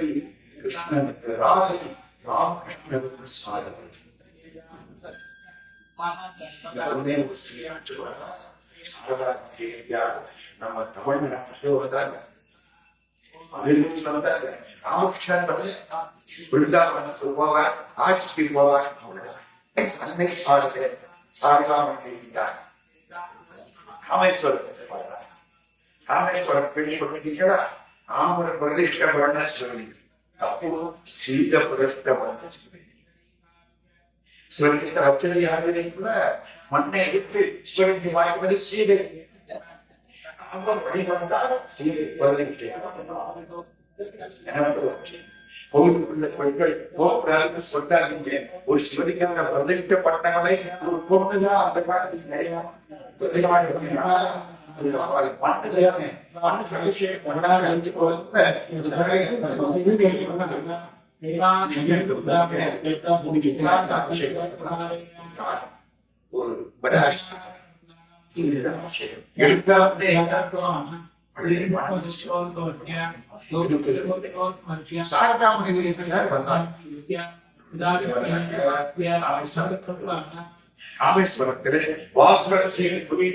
கிருஷ்ணனுக்கு ராதை, ராமகிருஷ்ணனுக்கு சாரதி. நம்ம தமிழ்நாட்டில் ராமகிருஷ்ணன் பிருந்தாவனத்துக்கு போவார், ஆட்சிக்கு போவார். அன்னை சாரதி ராமேஸ்வரத்தை பாடுறார். ராமேஸ்வரம் கேள்விப்பட்டிருக்கீங்களா? ராமர பிரதிஷ்ட பண்ண சொல்லி சீத பிரதிஷ்ட பண்ண சொல்லி சிவலிங்கத்தை அச்சடி ஆகிறீங்கள மண்ணை எடுத்து சிவலிங்க வாய்ப்பது சீதை வழிபட்டார். சீதை கோவிலுக்குள்ள பெண்கள் போகக்கூடாதுன்னு சொன்னாங்க. ஒரு சிவலிங்கத்தை பிரதிஷ்ட பண்ணவரை ஒரு பொண்ணுதான் அந்த காலத்தில் ராமேஸ்வரத்திலே பாஸ்கர சேதுபதி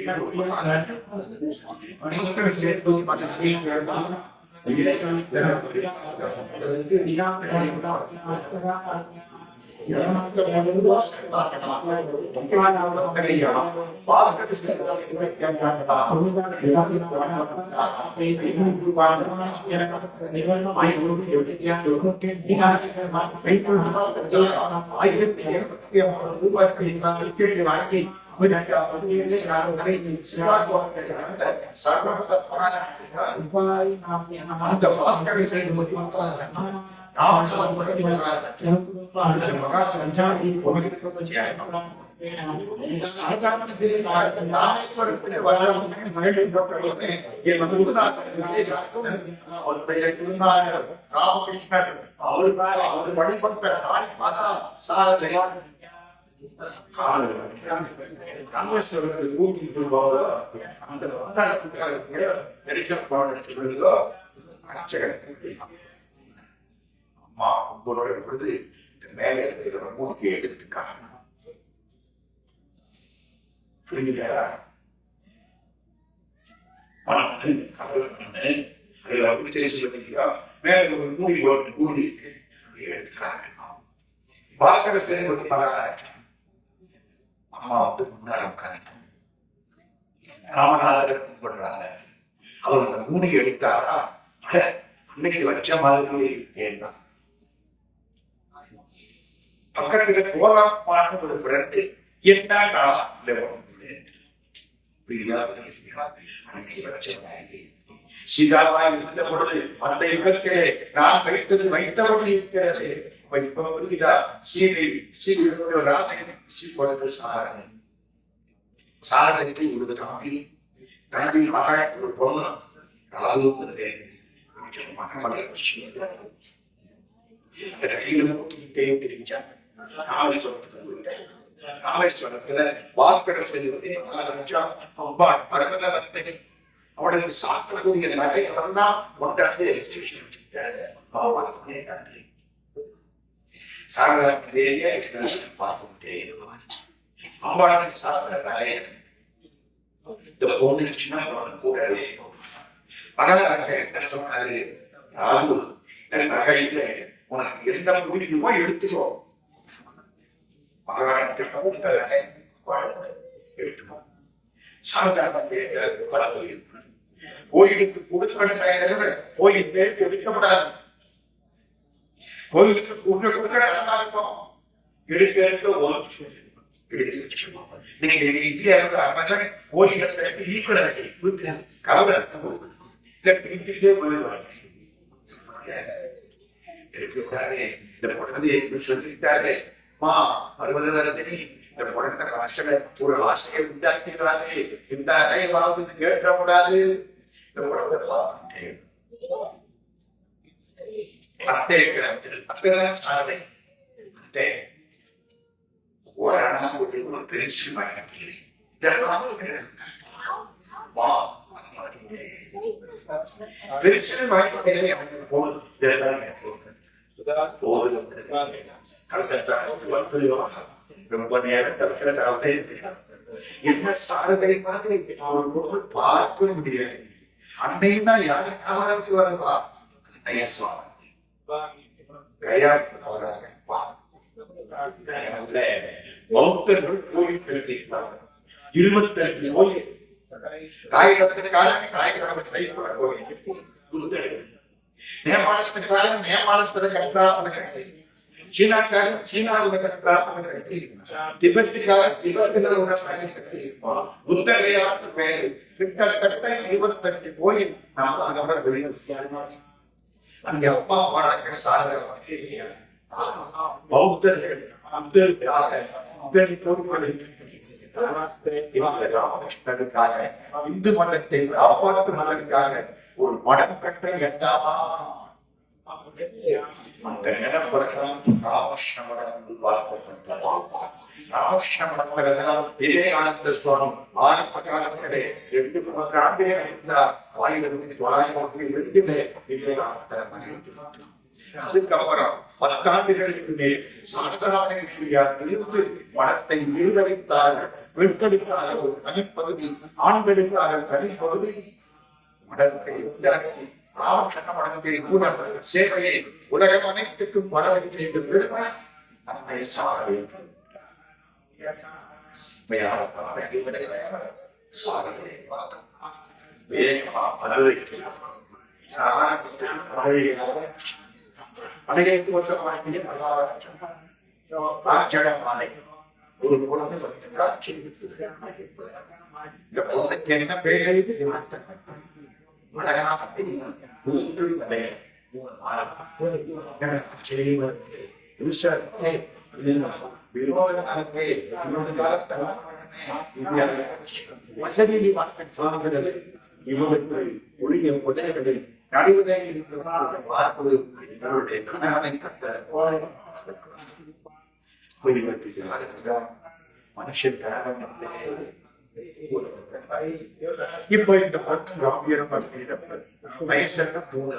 அம்மா உங்களோட பொழுது இந்த மேலே இருக்கிற மூலிகை எடுத்து காரணம் புரியுதா? மேல ஒரு மூலிகை ஊதி எடுத்துக்கிறாங்க. பாஸ்கர சேதுபதி மகாராஜ் அம்மா வந்து முன்னாடி உட்காந்து ராமநாதரை கும்பிடுறாங்க. அவர் அந்த மூலிகை எடுத்தாரா அன்னைக்கு வச்ச மாதிரி ஏன்னா பக்கத்துல கோலாப்பான்னு ஒரு ஃப்ரெண்டு என்ன சீதாவாய் இருந்த பொழுது அந்த யுகத்திலே நான் வைத்தது வைத்தபடி இருக்கிறது. இப்ப புரியுதா? சீதை சீதையோட ராதை சாரதைக்கு ஒரு தம்பி, தம்பி மகள் ஒரு பொண்ணு ராகு தெரிஞ்சாங்க. ராமேஸ்வரத்துக்கு ராமேஸ்வரத்துல வாஸ்கடர் செல்வத்தை ஆரம்பிச்சான். பரமல வர்த்தகை அவனுக்கு சாப்பிடக்கூடிய நகையெல்லாம் கொண்டாந்து எக்ஸிபிஷன் வச்சுட்டாரு. சாரதாத்திலேயே பார்த்துட்டே இருப்பான். அம்பாளுக்கு சாப்பிட நகை இந்த பொண்ணு சின்ன கூடவே ஆனால் என்ன சொன்னாரு, ராகு நகையில உனக்கு என்ன பிடிக்குமோ எடுத்துக்கோ, மகாராஷ்டிர எடுத்துக்கோ. சாதாரண கோயிலுக்கு கொடுக்க கோயிலே கொடுக்கப்படாது. கோயிலுக்கு கொடுக்க நல்லா இருக்கும். எடுக்க எடுக்க நீங்க இந்தியாவில் கோயில கவலை இந்த குழந்தை என்று சொல்லிட்டாரு. பருவதரத்தினி இந்த குழந்தை மனுஷனை ஒரு ஆசையை உண்டாக்கிறாரு. இந்த அடைவாவது கேட்க கூடாது. இந்த குழந்தை பார்த்துட்டே ஒரு பெருசு பெருசு போகுது. என்ன சாரதை மாதிரி பார்க்க முடியாது. அன்னையும் தான் யாருக்காவது வருவா. அன்னைய சுவாமி பௌத்தர்கள் கோயில் கட்டியிருந்தார்கள். 25 கோயில் தாயிடத்திற்காக நேபாளத்திற்காக நேபாளத்தில் கட்டாமல், சீனாக்காக சீனாவில் கட்டாமல் கட்டி, திபெத்துக்காக திபெத்தில் புத்தகையாத்து பெயர் கிட்டத்தட்ட 25 கோயில் அங்கே அப்பா பாடக்க சாரத பௌத்தர்கள் ராமகிருஷ்ணனுக்காக இந்து மதத்தை காப்பாற்றுவதற்காக ஒரு மடம் கட்ட வேண்டாமா? அந்த நிலப்பரகம் ராமகிருஷ்ண மடம் உருவாக்கப்பட்டது. ராமகிருஷ்ண மடத்தில்தான் விவேகானந்த சுவாமி ஆரம்ப காலத்திலே 2 ஆண்டுகள் இருந்தார். 1902 விவேகானந்தர் மறைந்தார். அதுக்கப்புறம் 10 ஆண்டுகளுக்கு மேல் சாரதானகிரியார் இருந்து மடத்தை நிர்வகித்தார்கள். பெண்களுக்காக ஒரு தனிப்பகுதி, ஆண்களுக்காக தனிப்பகுதி மடத்தை உண்டாக்கி ராமகிருஷ்ண மடத்தின் மூலம் சேவையை உலகம் அனைத்துக்கும் பரவ செய்த பெருமை நம்மை சாரவே அனைத்து வருஷமாகிய மாலை ஒரு குழந்தை காட்சி. இந்த பொண்ணுக்கு என்ன பேரு? வசதி சொல்லுகிறது. இவளுக்கு உரிய உதவிகளில் நடுவதே பார்ப்பது என்னுடைய கணவனை கட்ட மனுஷன் கணவன் இப்ப இந்த பத்து காம்பீரம் வயசு 3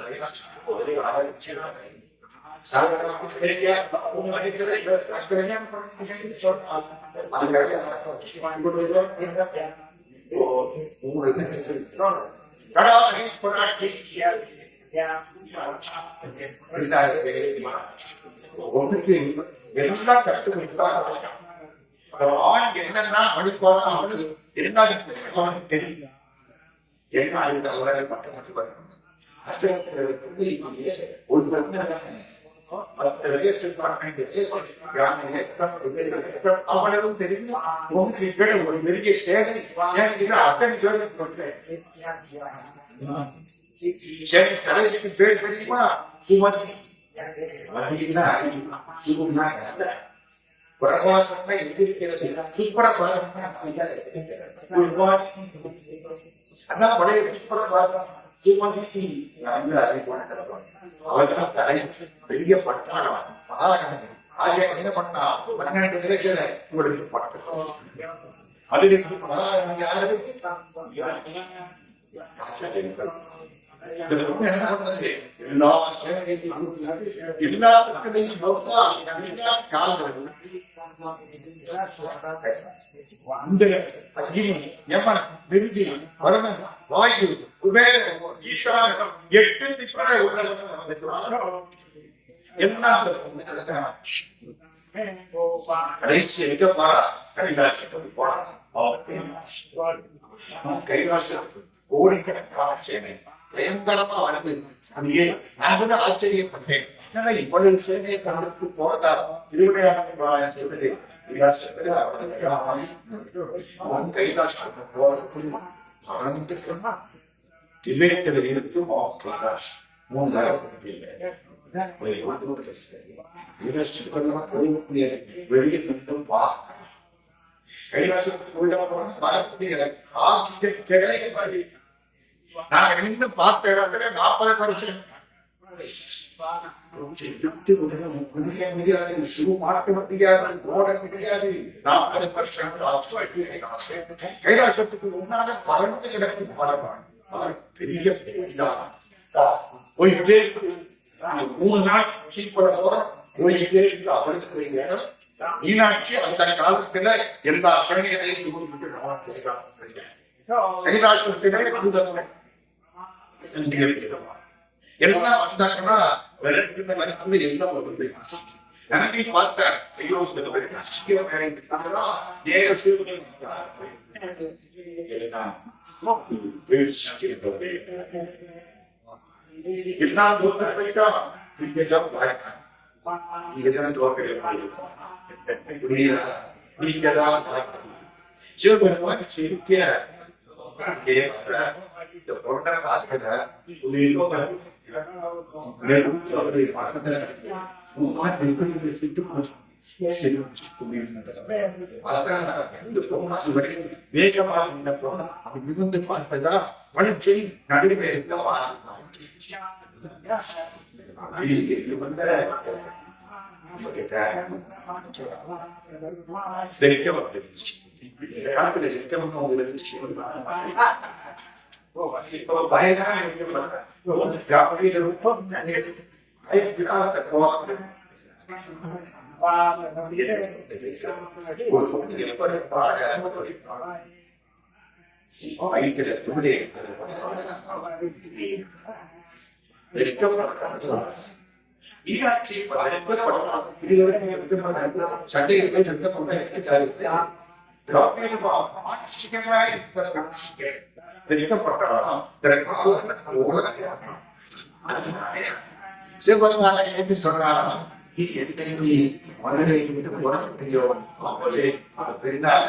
வயசு எல்லாம் கற்றுக் கொடுத்தாங்க. ஆண் என்னன்னா படிப்பான இருந்தாலும் தெரியும். என்ன இந்த உலகில் மட்டும் வரணும். அவனும் தெரியும். ஒரு பெரிய சேவை அத்தனை தலைவருக்கு பேர் தெரியுமா? சுமதி. பிரபாசம் இருக்கிறது. சுப்பிரபாசம் அதான் பழைய சுப்பிரபாசம் பெரிய பட்டாளம் ஆகிய என்ன பண்ணா 12 நிலைகளை உங்களுக்கு பட்டம் அதிலிருந்து என்ன பண்ணது எல்லாத்துக்களையும் அந்த அக்னி யமன் விருதி வருணன் வாயு குபேர ஈஸ்வரன் 8 திப்பரை எல்லாம் கடைசி எங்க போறா கைலாசத்துக்கு போறான் கைலாசத்துக்கு கோடிக்கணக்கான சேனை பயங்கரமா வருது அப்படியே நான் கூட ஆச்சரியப்பட்டேன் இவ்வளவு சேனையை கண்டுக்கு போறதா திருவிளையாட சொல்லுது கைலாசத்துக்கு போறதுக்கு பறந்து திவ்யத்தில் இருக்கும் கைலாஷ் 3000 இல்லை வெளியே மட்டும் பார்க்க கைலாசத்துக்குள்ள ஆக்சிஜன் கிடையாது. நாங்க நின்று பார்த்த இடத்துல 40% முடியாது, ஷூ மாட்ட முடியாது, ஓட முடியாது. 40% கைலாசத்துக்கு முன்னால பறந்து கிடக்கும் பலம் பெரிய போயிட்டே 3 நாள் சீப்பட போயிட்டே அவருக்கு மீனாட்சி அந்த காலத்துல எல்லா சேனைகளையும் கைலாசத்திலே எல்லாம் வந்தாங்கன்னா விரட்டு எல்லாம் வந்து நன்றி பார்த்தார். ஐயோ எல்லாம் தோற்று போயிட்டா இங்கதான் பார்க்க இங்கதான் தோற்க நீங்கதான் சிவபெருமான் சிரிக்க இந்த பொண்ணை பார்க்கிற வேகமாக நிமிர்ந்து பார்ப்பதா பணிச்சை நடுவே சிவபெருமான என்று சொன்னாலும் மதுரை விட்டு போட முடியும் அப்போதே பெரிதாக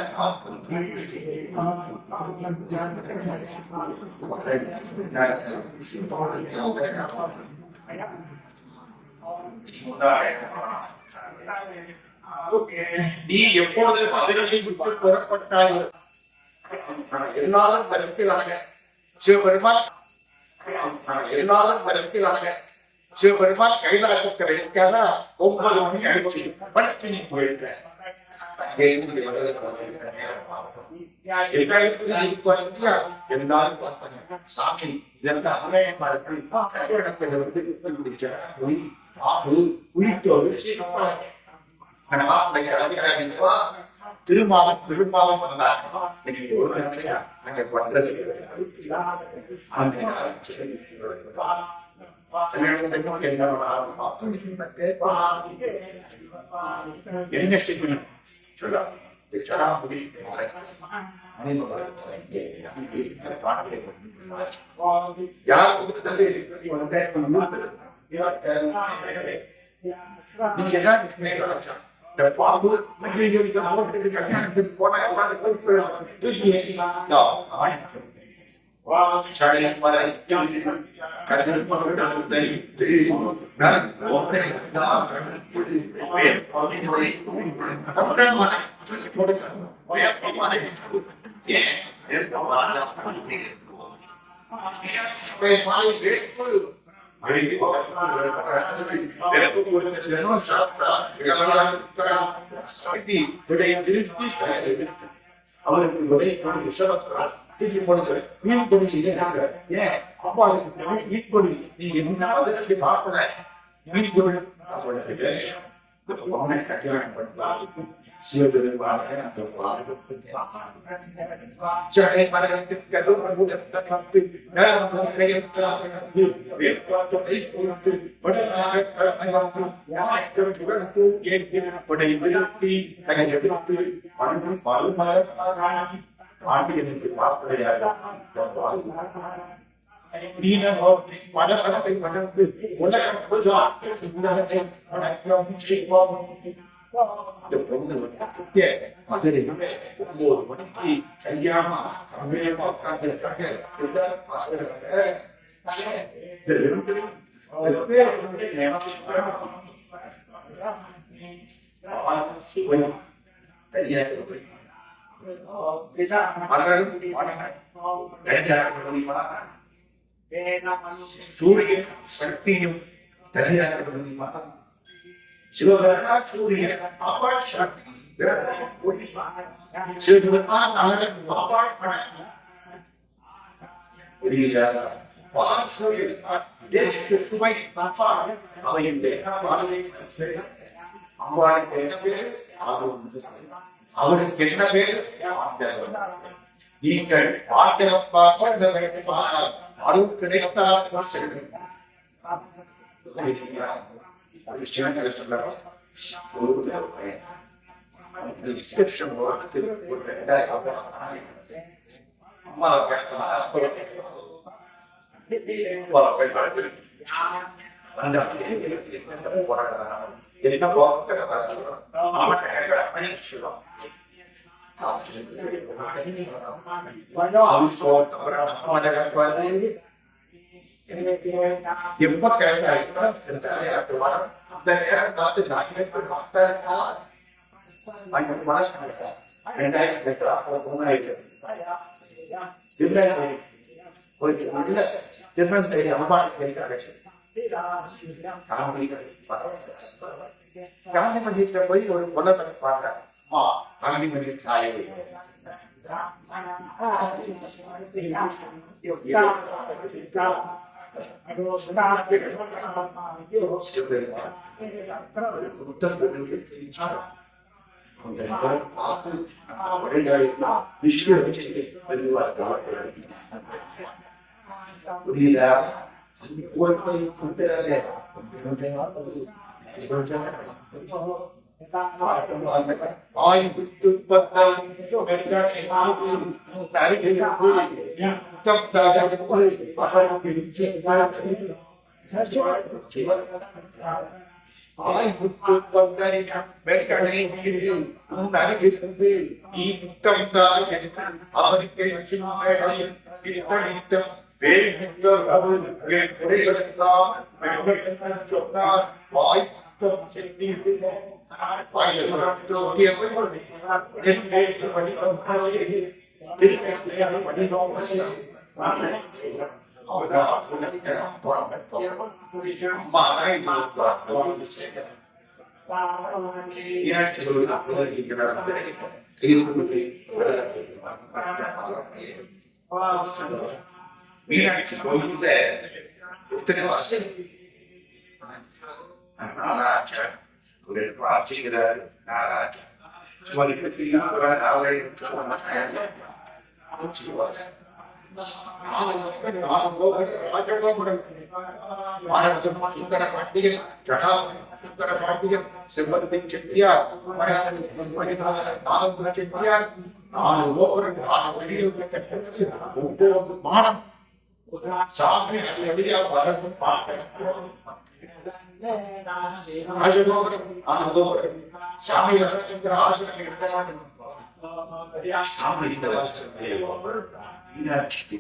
நீ எப்பொழுது மதுரையை விட்டு புறப்பட்டாய் எல்லாரும் தடுக்கிறாங்க சிவபெருமான் எல்லாரும் தடுக்கிறாங்க சிவபெருமான் கைலாசத்தில் இருக்காத 9 மணி அடிச்சு படிச்சு நீ போயிருக்க எல்லாரும் பார்த்தாங்க சாமி இதற்கு அகலயமா இருக்கு கல்யாணத்துல வந்து திருமாவன் பெருமாவன் வந்தாங்க அங்க பண்றது என்ன செய்யணும் சொல்ல யார் கொடுத்தது இந்த பாம்பு கல்யாணத்துக்கு போன அவருக்கு விடை கொடி விஷமக்கிறார் மீன் கொடி ஏன் அப்பா மீன் கொடி என்ன அதற்கு மாப்பிள மீன் கொடி அவளுக்கு வேஷம் இந்த பொண்ணை கல்யாணம் பண்ணுவாரு சிவபெருமான அந்த ஜடை மரத்துக்கு கருத்து நேரம் கையெழுத்து வேட்பாட்டை கொடுத்து படமாக கலந்து யானைக்கு புகழ்ந்து ஏற்றி படை விருத்தி கையெடுத்து மனது மறுமலர் பாண்டியனுக்கு மாப்பிள்ளையாக நீனோட்டி மனத்தை மணந்து உலகம் புதாக்கு சிந்தனை வணக்கம் செய்வோம். இந்த பொண்ணு மதுரை 9 மணிக்கு கல்யாணம் அமேமா உட்கார்ந்துருக்காங்க. எல்லாரும் பாக்குறாங்க. இந்த ரெண்டு சூரியன் சக்தியும் தனியாக சிவபெருமா சூரியன் அப்பா சக்தி அவருக்கு என்ன பேர்? நீங்கள் அருள் கிடைத்தால் அம்மா எப்ப காந்தி மந்திரத்துல போய் ஒரு கொலை பார்க்கிறாங்க. காந்தி மந்திர தாயை புரியுதா? ஆய்வுக்கு சொன்னார் வாய் மீனாட்சி கோயில்ல எத்தனை வாசல் நாராஜா ஆட்சிக்கிறார். நாராஜா சுந்தர பாண்டியன் சுந்தர பாண்டியன் செவ்வந்தி செட்டியார் நாகபுர செட்டியார் 4 ஓவர் 4 வழியில் கட்டது 9 மானம் சாமி அடியா வளர்ந்து பார்த்தேன். ராஜகோபுரம் ஆனந்தோபுரம் சாமி ஆசிரியர் இருந்தாங்க. சாமி இந்த வாசகத்தை மீனாட்சி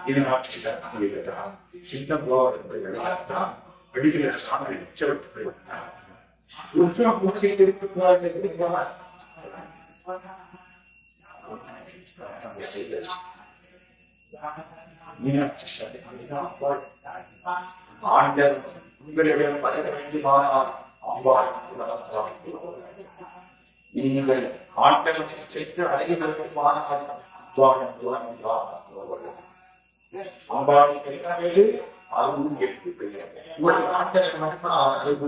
மீனாட்சி சக்தி சின்ன கோபுரத்தை விளையாட்டான் வெளியில சாமி உச்சவத்தை விட்டான். உற்சவம் முடிச்சுட்டு இருக்கு ஆண்டவர் உங்களிடம் வர வேண்டுமானால் அவ்வாறு நீங்கள் ஆண்டவனை சென்று அடைய வேண்டுமானால் அவ்வாறு கேட்கிறது. அதுவும் எட்டு பெயர் உங்கள் ஆண்டவர் மனமா அருள்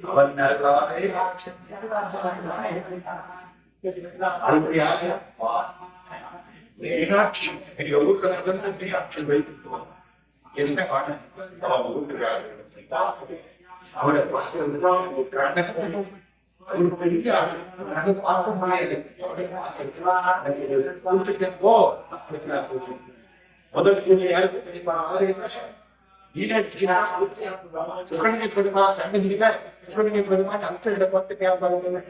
அவன் நல்லாவே அருமையாக மீனாட்சி ஊர்ல முதல்ல மீனாட்சி வைத்து என்ன அவரை பார்க்கிறது ஒரு பெரிய பார்க்க முடியாது. போ முதல் பூஜை யாருக்கு தெரியுமா? சுப்பிரமணிய பெருமாள் சன்னதியில சுப்பிரமணிய பெருமாள் அச்சதை பார்த்து கேட்பாங்க.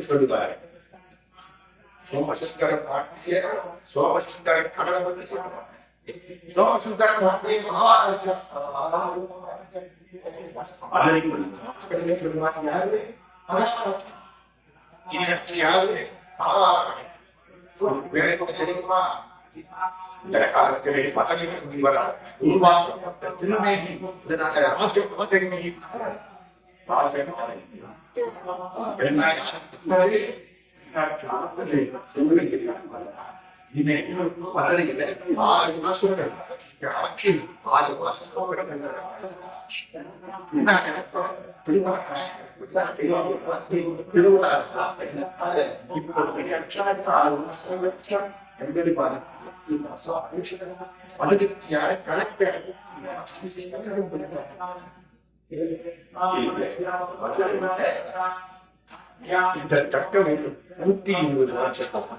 சொல்லுவார் சோமசுந்தர பாண்டிய சோமசுந்தர கடவுள் சோமசுந்தர பாண்டிய மகாராஜா யாரு தெரியுமா? இந்த காலத்திலே மதங்கள் உருவாக்கப்பட்ட திருமேனி இதனால ராஜகுமாரி இந்த தட்டம் 120 வருஷம்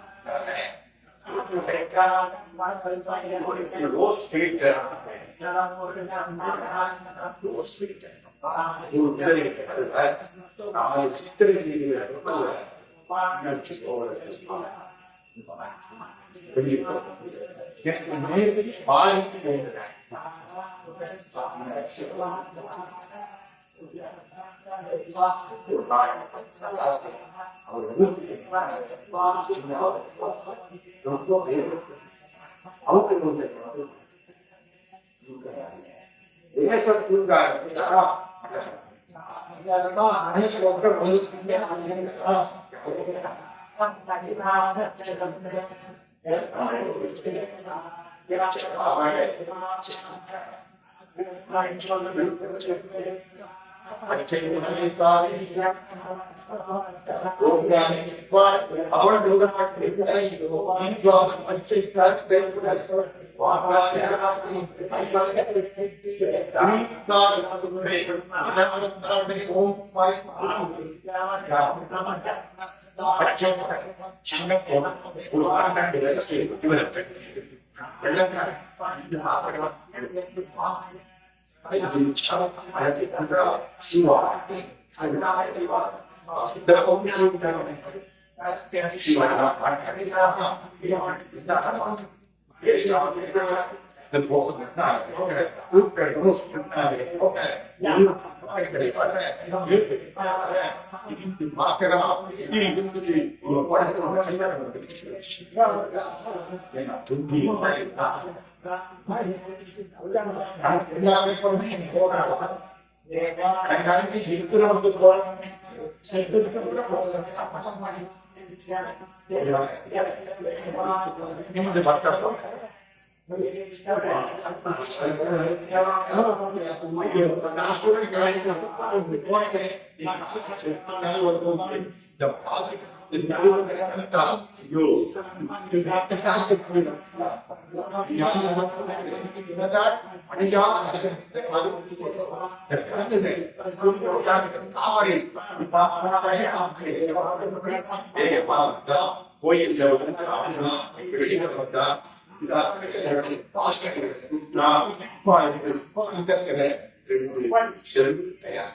செருப்பு தயார்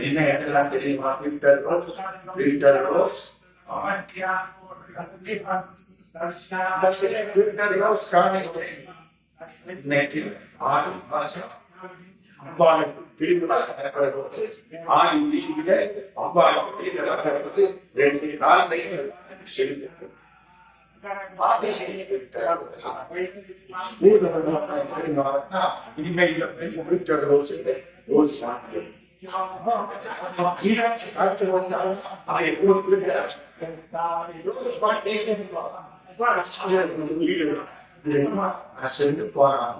என்ன இடத்துல தெரியுமா? பீட்டர் ரோஸ் இன்னைக்கு ஆடி மாசம் அம்பாளுக்கு திருவிழா நடக்கிறது. ஆடி வீதியில அம்பாளுக்கு திருவிழா நடக்கிறது. 2 காலையும் செலுத்து சென்று போறான்.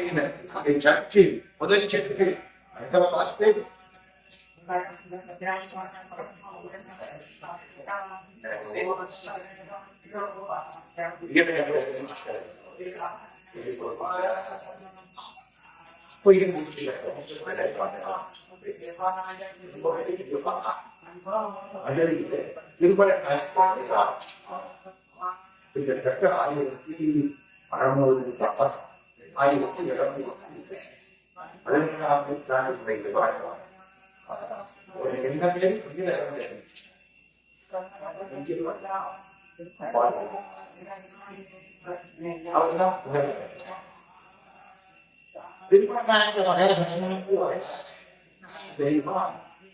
என்ன சர்ச்சு முதல் செருக்கு பார்த்து திருமலை 1600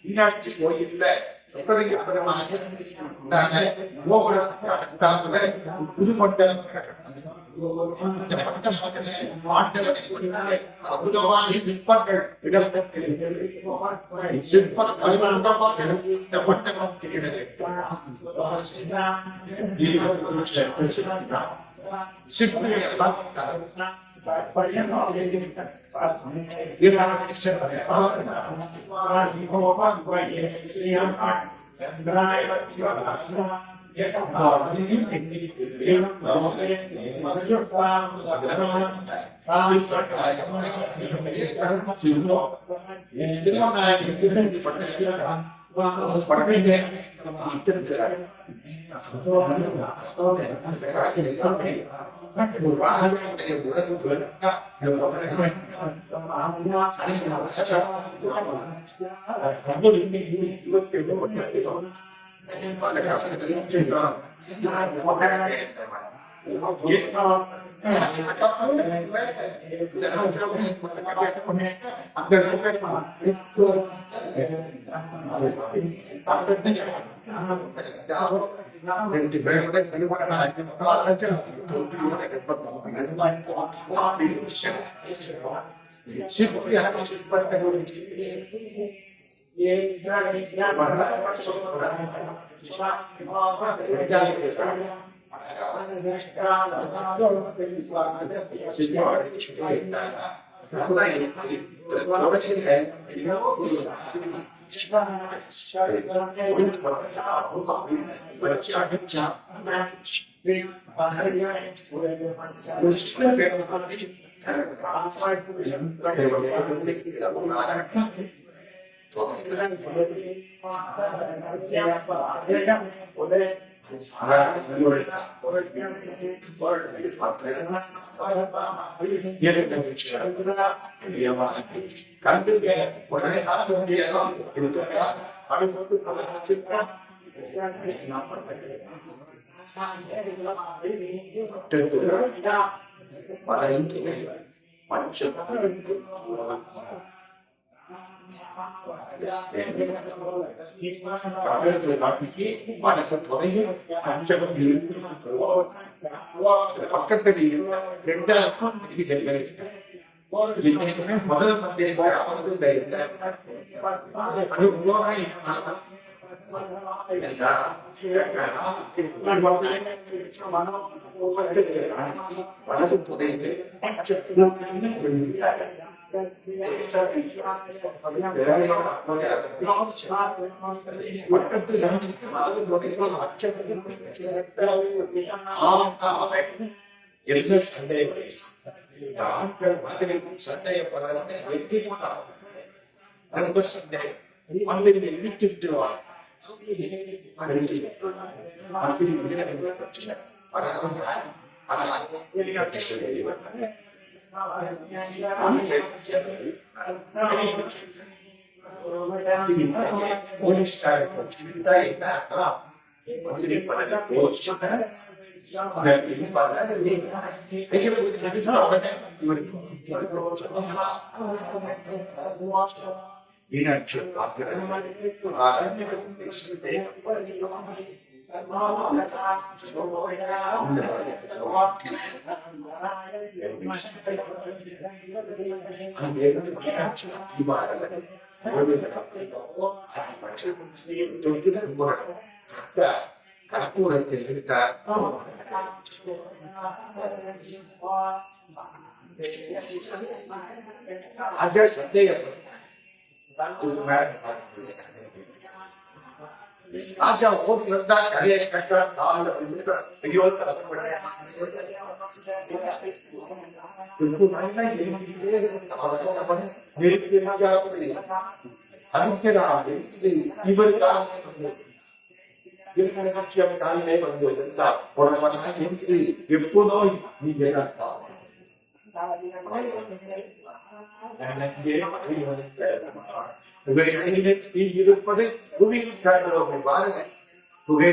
மீனாட்சி கோயில்ல புதுமண்டலம் அற்புதமான சிற்பங்கள் சிற்பங்கள் இந்த மண்டபம் சிற்பிகள் எல்லாம் பக்கத்துல காட்டிக்கு வடக்கு தொலைவில் அச்சகம் இருக்கு. பக்கத்தில் முதல் மந்திரி வலது புதைந்து என்ன சந்தேகம் தாங்கள் மாதிரி சந்தேகப்படாத ரொம்ப சந்தேகம் மந்திரி இழுத்துட்டு வா மந்திரி பிரச்சனை மந்திரி பதவி போச்சு மீனாட்சி கற்பூரத்தில் எடுத்தார். ராஜா ஓடி வந்தா கரையை கட்டால் எப்போதோ இருப்பது புவியில் காண்பதோமை பாருங்கள். புகை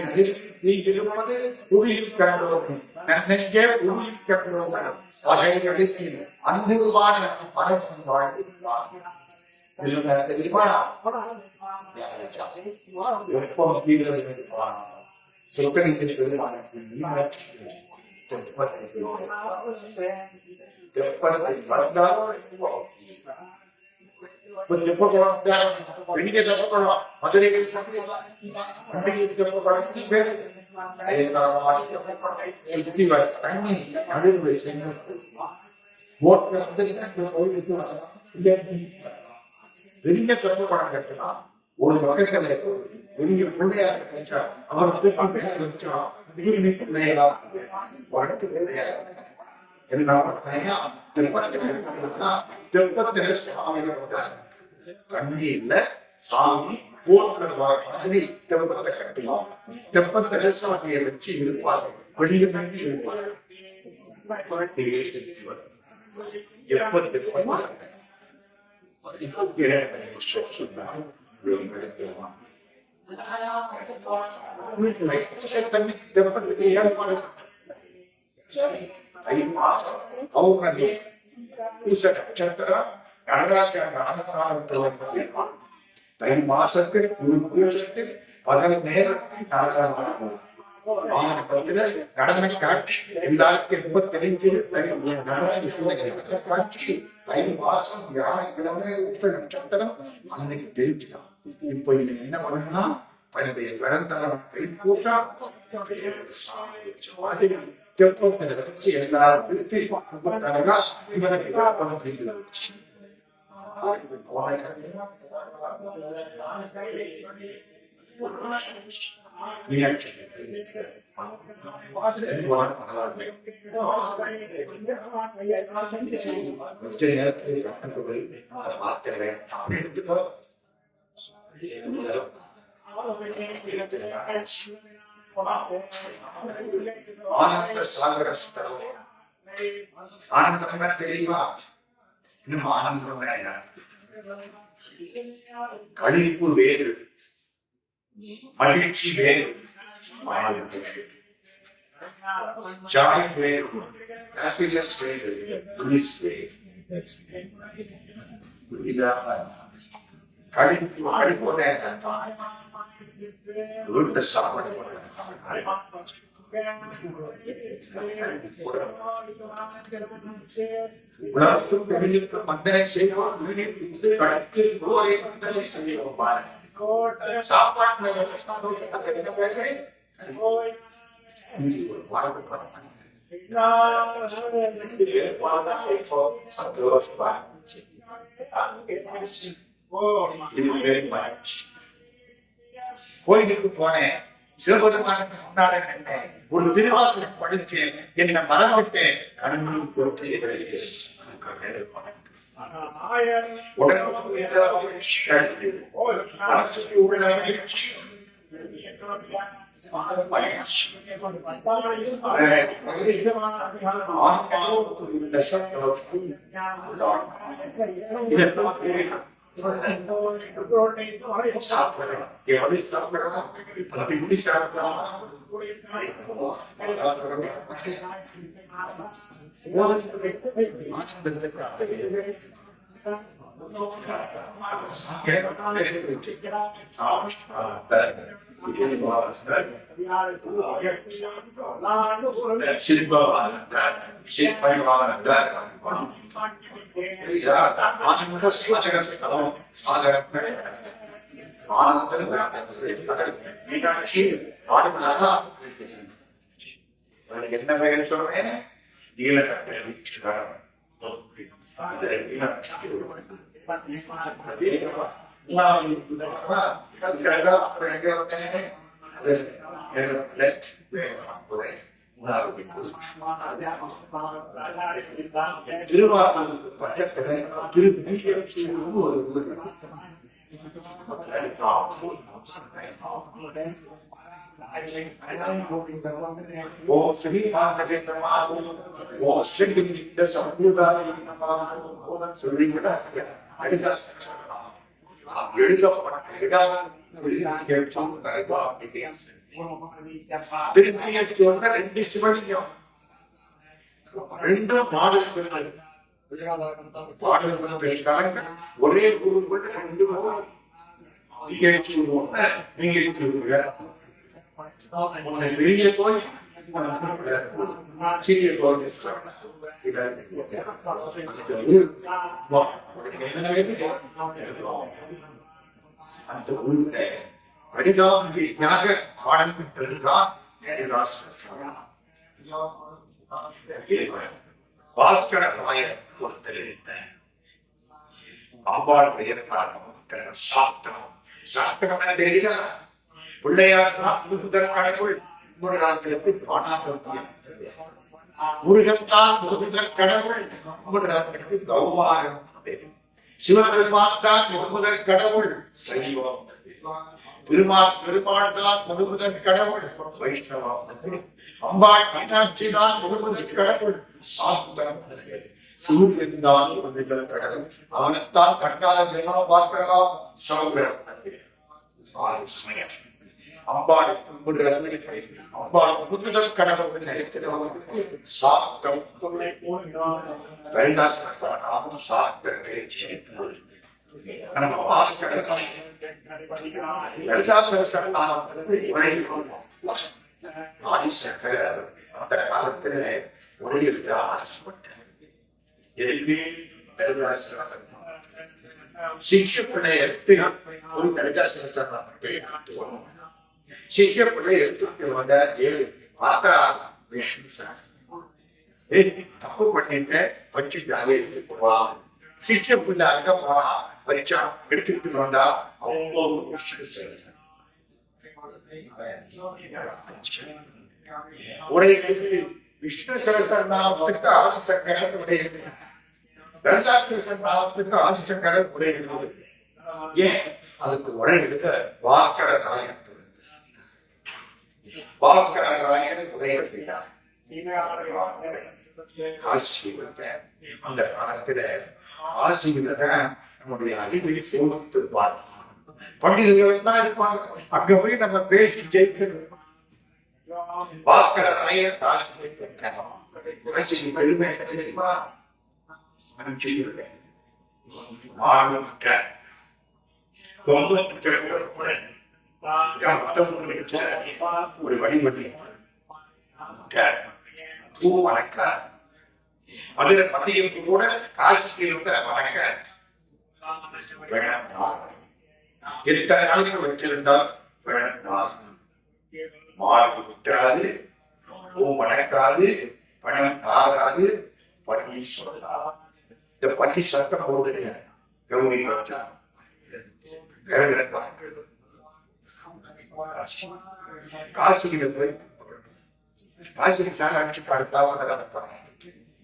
தீ இருப்பது புவியில் காண்பதோமை தன்னெங்கே புவியில் காண்பதோமை வகைகளில் அன்புவான மனசன் வாழ்ந்திருப்பார். தெரியுமா எப்போ கொஞ்சம் வெளியே சொல்லப்படலாம். மதுரையில் வெளிய சொல்லப்படம் கட்டலாம். ஒரு பக்கத்துல பெரிய பிள்ளையாக நினைச்சா அவர் வச்சா பிள்ளையா வளர்த்து பிள்ளையா என்ன திருப்பத்தில் சாமி தண்ணி இல்ல சாமி மாதிரி தெப்பத்தை கட்டலாம். தெப்பத்தில் சாமியை வச்சு இருப்பாங்க. வெளியே இருப்பாங்க. எப்ப தெப்பத்துக்கு ஏற்பாடு தை மாசம் பௌர்ணமி பூச நட்சத்திரம் நடராஜன் தை மாசத்தில் பூசத்தில் பகல் நேரத்தில் நடன காட்சி எல்லாருக்கும் ரொம்ப தெரிஞ்சது. காட்சி தை மாசம் வியாழக்கிழமை பூச நட்சத்திரம் அன்னைக்கு தெரிஞ்சுக்கலாம். இப்ப இது என்ன பண்ணா தன்னுடைய பிறந்தவன் தை பூசா எல்லாரும் பிரித்து இவனுக்கு கொஞ்ச நேரத்தில் பார்க்கிறேன். ஆனந்த சாகர ஆனந்தம் தெரியுமா? இன்னும் ஆனந்தம் கழிப்பு வேறு, மகிழ்ச்சி வேறு, ஜாய் வேறு, ஹாப்பினஸ் வேறு, பிளிஸ் வேறு. கழிப்போட வீட்டு சாப்பாடு உலகத்தும் பெண்களுக்கு மந்தனை செய்வோம் வீடில் கடத்து போரை மந்தனை செய்வோம் சாப்பாடு சந்தோஷமா கோயிலுக்கு போனேன். சிவபெருமானுக்கு முன்னால நின்றேன். ஒரு திருவாசகம் படித்தேன். என்னை மறந்துட்டேன். கண்ணூர் போட்டு என்ன வேலை சொல்றேன் திருவாரூர் பக்கத்துல ஓ ஸ்ரீ ஓ ஸ்ரீ சொல்லிவிட திரும்பிய சொன்ன ரெண்டு சிவலிங்கம் ரெண்டும் பாடல் பெற்றாங்க. ஒரே ஊருக்குள்ள ரெண்டு பெரிய கோயில் சிறிய கோயில் அந்த ஊர்ல அடிதாமியாக பாடம் பெற்றதுதான் பாஸ்கர ராயர் ஒருத்தர் இருந்தார். அம்பாள் பெயர் காரணம் சாத்திரம். சாத்திரம் தெரியல. பிள்ளையார் தான் முருகன் கடவுள். முருகாத்திற்கு பானாபத்தியம். முருகன் தான் முருகன் கடவுள். முருகாத்திற்கு கௌமாரம். சிவபெருமான் தான் முருகன் கடவுள். சைவம். பெருமாள் தான் முருகன் கடவுள். வைஷ்ணவம். அம்பாள் மீனாட்சி தான் முருகன் கடவுள். சாந்தம். சூரியன் தான் முருகன் கடவுள். அவனைத்தான் கண்டால் என்ன பார்க்கலாம். சௌகரம். அம்பாள் கும்பிடுறவர்களுக்கு அம்பாள் முருகன் கடவுள் நினைக்கிறவர்களுக்கு சாத்தம். கைலாசம் சாத்தத்தை சேர்த்து நம்ம பாஸ்கர அந்த காலத்துல ஒரே எழுத ஆசைப்பட்டேன். சிஷ்ய பிள்ளை எடுத்து ஒரு கடிதாசனம் சிஷ்ய பிள்ளை எடுத்துட்டு வந்த பார்த்தா விஷ்ணு தப்பு பண்ணிட்டு பச்சு ஜாலியை எடுத்துக்குவான். சிஷ்ய பிள்ளை அங்க பரிச்சா எடுத்துட்டு வந்தா அவ்வளோ ஒரே விஷ்ணு சகஸ்ரநாமத்துக்கு ஆதிசங்கரன் உடையது. லலிதா சகஸ்ரநாமத்துக்கு ஆதிசங்கரன் உடையது. ஏன் அதுக்கு உரை எடுக்க பாஸ்கர ராயன் உதயம் அந்த காலத்துல காசியில நம்முடைய அறிவை சோதித்து பார்ப்போம். பண்டிதர்கள் எல்லாம் இருப்பாங்க. அங்க போய் நம்ம பேசி ஜெயிக்கணும். பாஸ்கர ராயன் காசி பெருமை தெரியுமா? ஒரு வழிபடி பூ வணக்க அதுல மதியம் கூட காசியில் வணக்க எத்தனை நாளைக்கு வச்சிருந்தால் மாடு விட்டாது பூ வணக்காது பணம் ஆகாது பள்ளி சொல்லலாம். இந்த பள்ளி சட்டம் போடுது கௌரி வச்சா காசியில போய் காசிக்கு சாலாட்சி அடுத்தாவது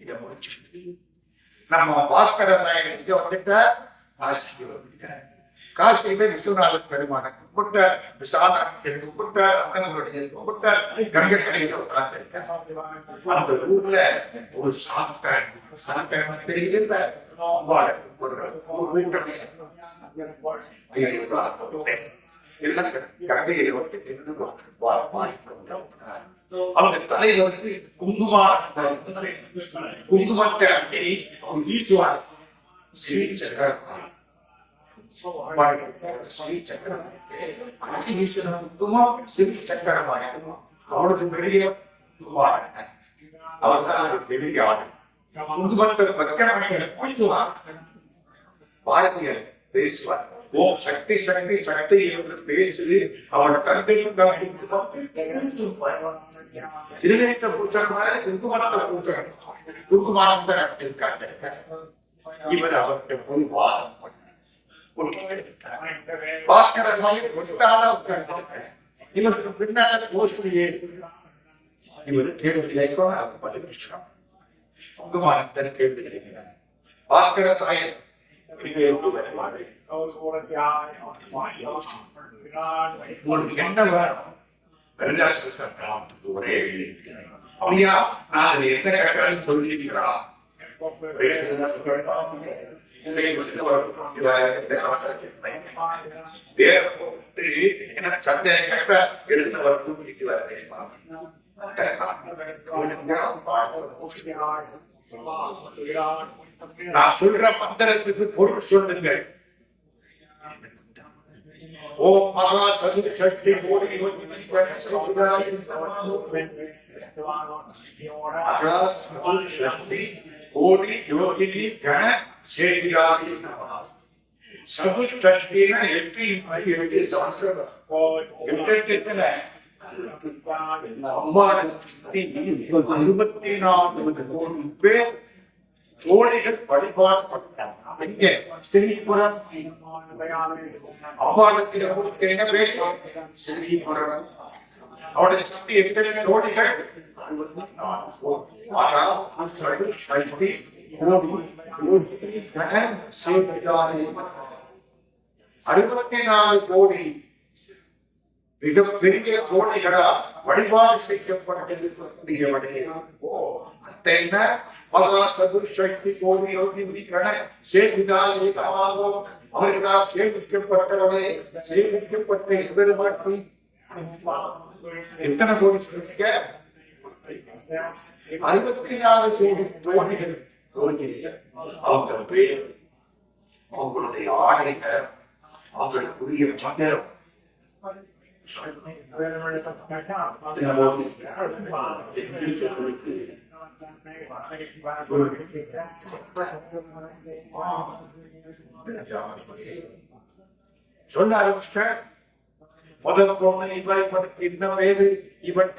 இதை முடிச்சு நம்ம பாஸ்கர நாயகர் இங்க வந்துட்ட காசிக்கு வந்துட்ட காசியில விஸ்வநாத பெருமான கும்பிட்ட விசாலாட்சியை கும்பிட்ட அண்ணனுடைய கும்பிட்ட கங்கக்கரையில உட்கார்ந்து அந்த ஊர்ல ஒரு சாந்தன் தெரியுது இல்ல கங்கையில வந்து அவங்க தலையில வந்து குங்குமத்தை அப்படி வீசுவார். ஸ்ரீ சக்கரம் குங்குமம் ஸ்ரீ சக்கரமாய அவனுக்கு பெரிய அவர் தான் பெரிய ஆடு. குங்குமத்தை பூசுவார். பாரதியர் பேசுவார். ஓம் சக்தி சக்தி சக்தி என்று பேசுது. அவன் தந்தையும் திருநேற்ற பூசணமாக குங்குமத்த பூசணம் குங்குமானந்த காட்ட இவர் அவர்கிட்ட போய் வாதம் இவருக்கு பின்னால கோஷ்டியே இவர் கேள்வி கேட்கணும். அவர் பதில் குங்குமானந்தன் கேள்வி கேட்கிறார். பாஸ்கர நாயர் என்ன வேணும்? ஒரே அப்படியா? நான் எத்தனை கட்டாலும் சொல்லிருக்கிறா சந்தேகம் கேட்ட எழுந்த வர தூக்கிட்டு நான் சொல்ற மந்திரத்துக்கு பொருள் சொல்லுங்கள். ஓம் மகா சதுஷ்டி கோடி கோடி யோகினி கண சேவியாகி சதுஷ்டின 8 சமஸ்கிருதம் 8 எத்தனை 64 கோடி பேர் தோழிகள் வழிபாடுபட்டார். எங்கே? ஸ்ரீபுரம். அம்பாளுக்கு என்ன பேர்? ஸ்ரீபுரம். அவருடைய சுத்தி எத்தனை தோழிகள்? 64 கோடி மிகப்பெரிய தோழிகளா வழிபாடு செய்யப்பட்டிருக்கக்கூடிய மகா சதுஷ்டி கோடி யோகிகண சேவிதாயே தமாகோ அவர்களால் சேவிக்கப்பட்டவனே சேவிக்கப்பட்ட எம்பெருமாட்டி எத்தனை கோடி சொல்றீங்க? 64 கோடி தோழிகள் யோகிகள். அவங்க பேர், அவங்களுடைய ஆடைகள், அவங்களுக்குரிய மந்திரம் சொல்ல ஆரம்பிச்சிட்ட. முதல் பொண்ணு இவனுக்கு என்ன வேறு, இவன்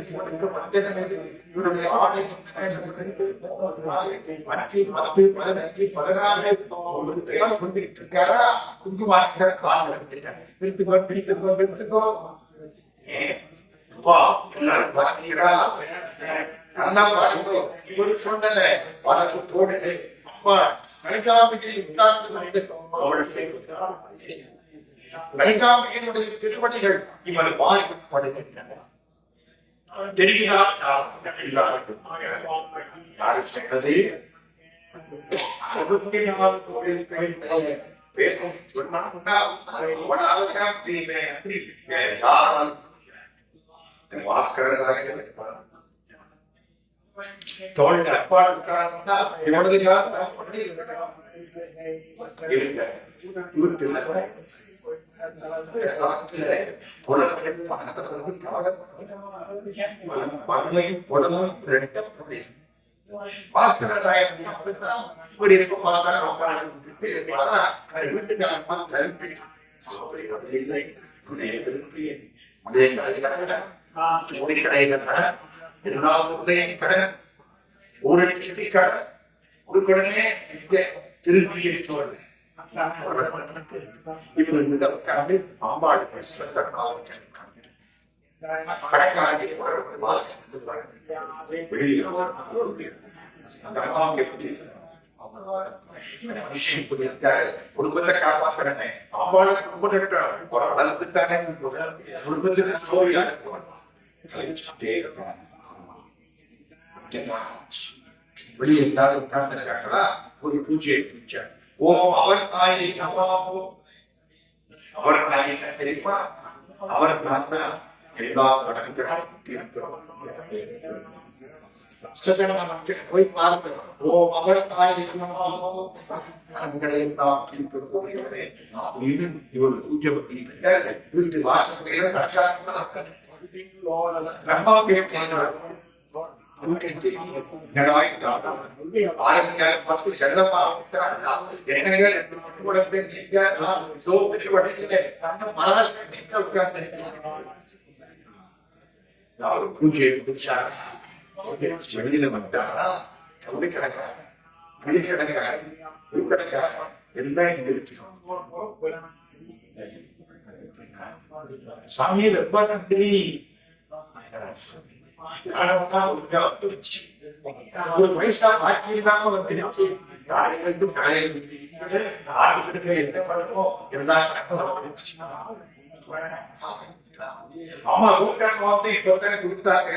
இவனுக்கு மந்திரம் எது, இவனுடைய ஆடை 5, 10, 15, 16 சொல்லிட்டு இருக்காரா? குங்குமாங்க கால் எடுத்துக்கோ. எல்லாரும் பாத்தீங்களா? இவரு சொன்ன வழக்கு தோழனே கணிகாம்பிகை உட்கார்ந்து அவள் செய்கிறார். கணிகாம்பிகையினுடைய திருவடிகள் இவர் பாதிக்கப்படுகின்றன. தெரிகிறார் யாரு சொன்னது? 64 கோடி பேர் சொன்னா தோல் அப்பாடுக்காரா இவனது யார்? புலவர்கள் பணத்தவர்கள் மறுமையும் புலமும் இரண்டும் பாஸ்கரராயன் ஒரு இருக்கும் திரும்பியை சோழ அம்பாள் குடும்பத்தை காப்பாற்றுறேன் அம்பாளை குடும்பத்தை அளவுக்கு தானே குடும்பத்துக்கு சோழியாக வெளியே எல்லாரும் உட்கார்ந்துருக்காங்களா ஒரு பூஜையை பிடிச்சார். ஓ அவர் தாயை நமாவோ அவர் தாயை தெரியுமா? அவர் தான் எல்லா கடன்களையும் தீர்க்கிறோம். போய் பாருங்க. ஓ அவர் தாயை நமாவோ கடன்களை எல்லாம் தீர்க்கிறோம். இவர் பூஜை வீட்டு வாசல் கடற்கார நம்ம கேட்கிறார். பூஜையை வெளியில வந்தாரா சாமி ரொம்ப நன்றி. ஒரு பைசா பாக்கி இல்லாம வந்துருச்சு. என்ன பண்ணமோ அம்மா கூட்டாங்க வந்து இப்ப கொடுத்தாங்க.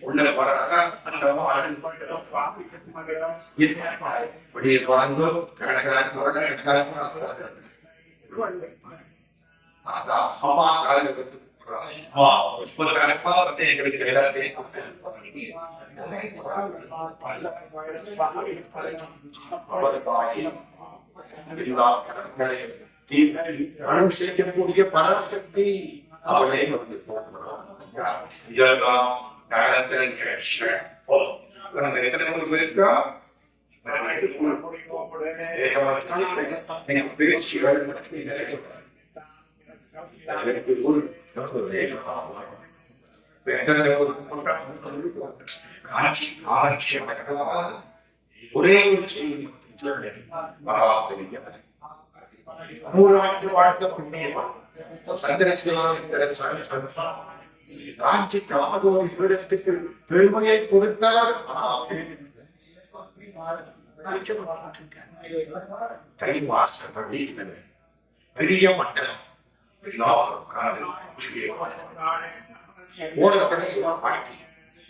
உள்ள வாங்கோ அம்மா காலகட்டத்துக்கு எங்களுக்கு எல்லாத்தையும் தீர்க்கக்கூடிய பராசக்தி அவளே வந்து ஒரே ஒரு செய்தி நூறாண்டு வாழ்ந்த புண்ணியமா காஞ்சி காமகோடி பீடத்துக்கு பெருமையை கொடுத்தார். தை மாச பண்டிகை பெரிய மண்டலம் பாட்டி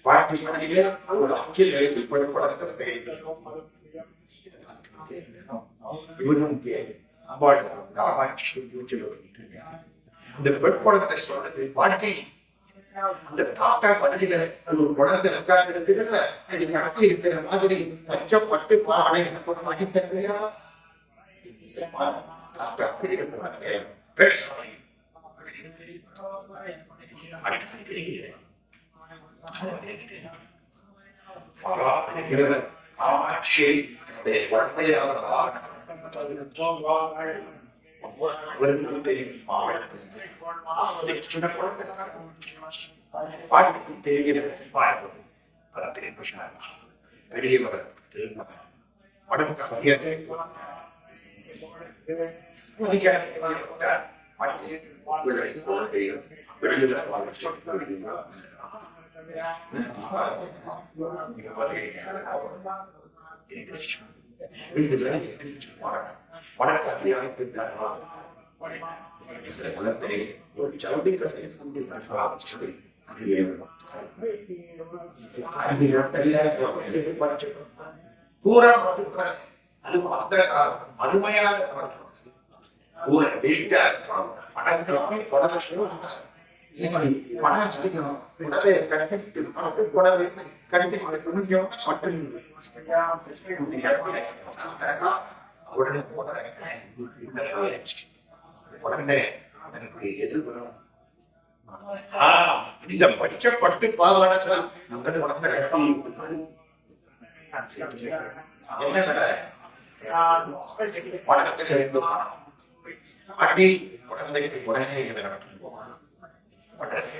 பாட்டி மனையில ஒரு அச்சில் வயசு படத்தை இந்த பெண் குழந்தை சொல்றது பாட்டி அந்த தாத்தா மனதில ஒரு குழந்தை உட்கார்ந்து இருக்குதுல்ல அது இருக்கிற மாதிரி பச்சை பட்டு பானை எனக்கு ஒண்ணு வாங்கி தருவியா? தாத்தா பாட்டுக்கு தெரிகிறது பெரியவர் ஒரு சவுடி கடையில் கொண்டு பூரா அது அந்த அருமையான உடனே போடுறேன் உடனே அதற்கு எது வேணும்? இந்த பச்சை பட்டு பாவாடங்கள் அந்த குழந்தை கட்டி என்ன படத்தில் இருந்து பாட்டி குழந்தைக்கு உடனே இதை நடத்தி போவாங்க.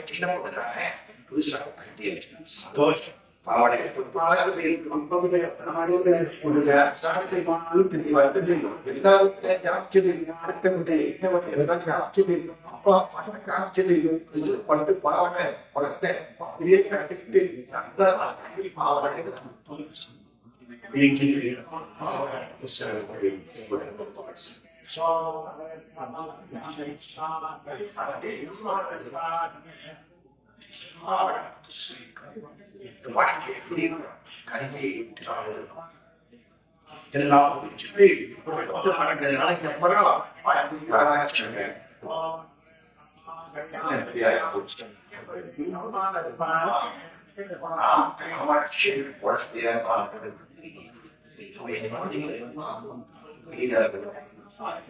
சின்ன பொண்ணு புதுசாக சந்தோஷம் பாவாடை பட்டு பாவாடை குழந்தை கட்டிக்கிட்டு அந்த பாவாடை எல்லாம் நாளைக்கு அப்புறம்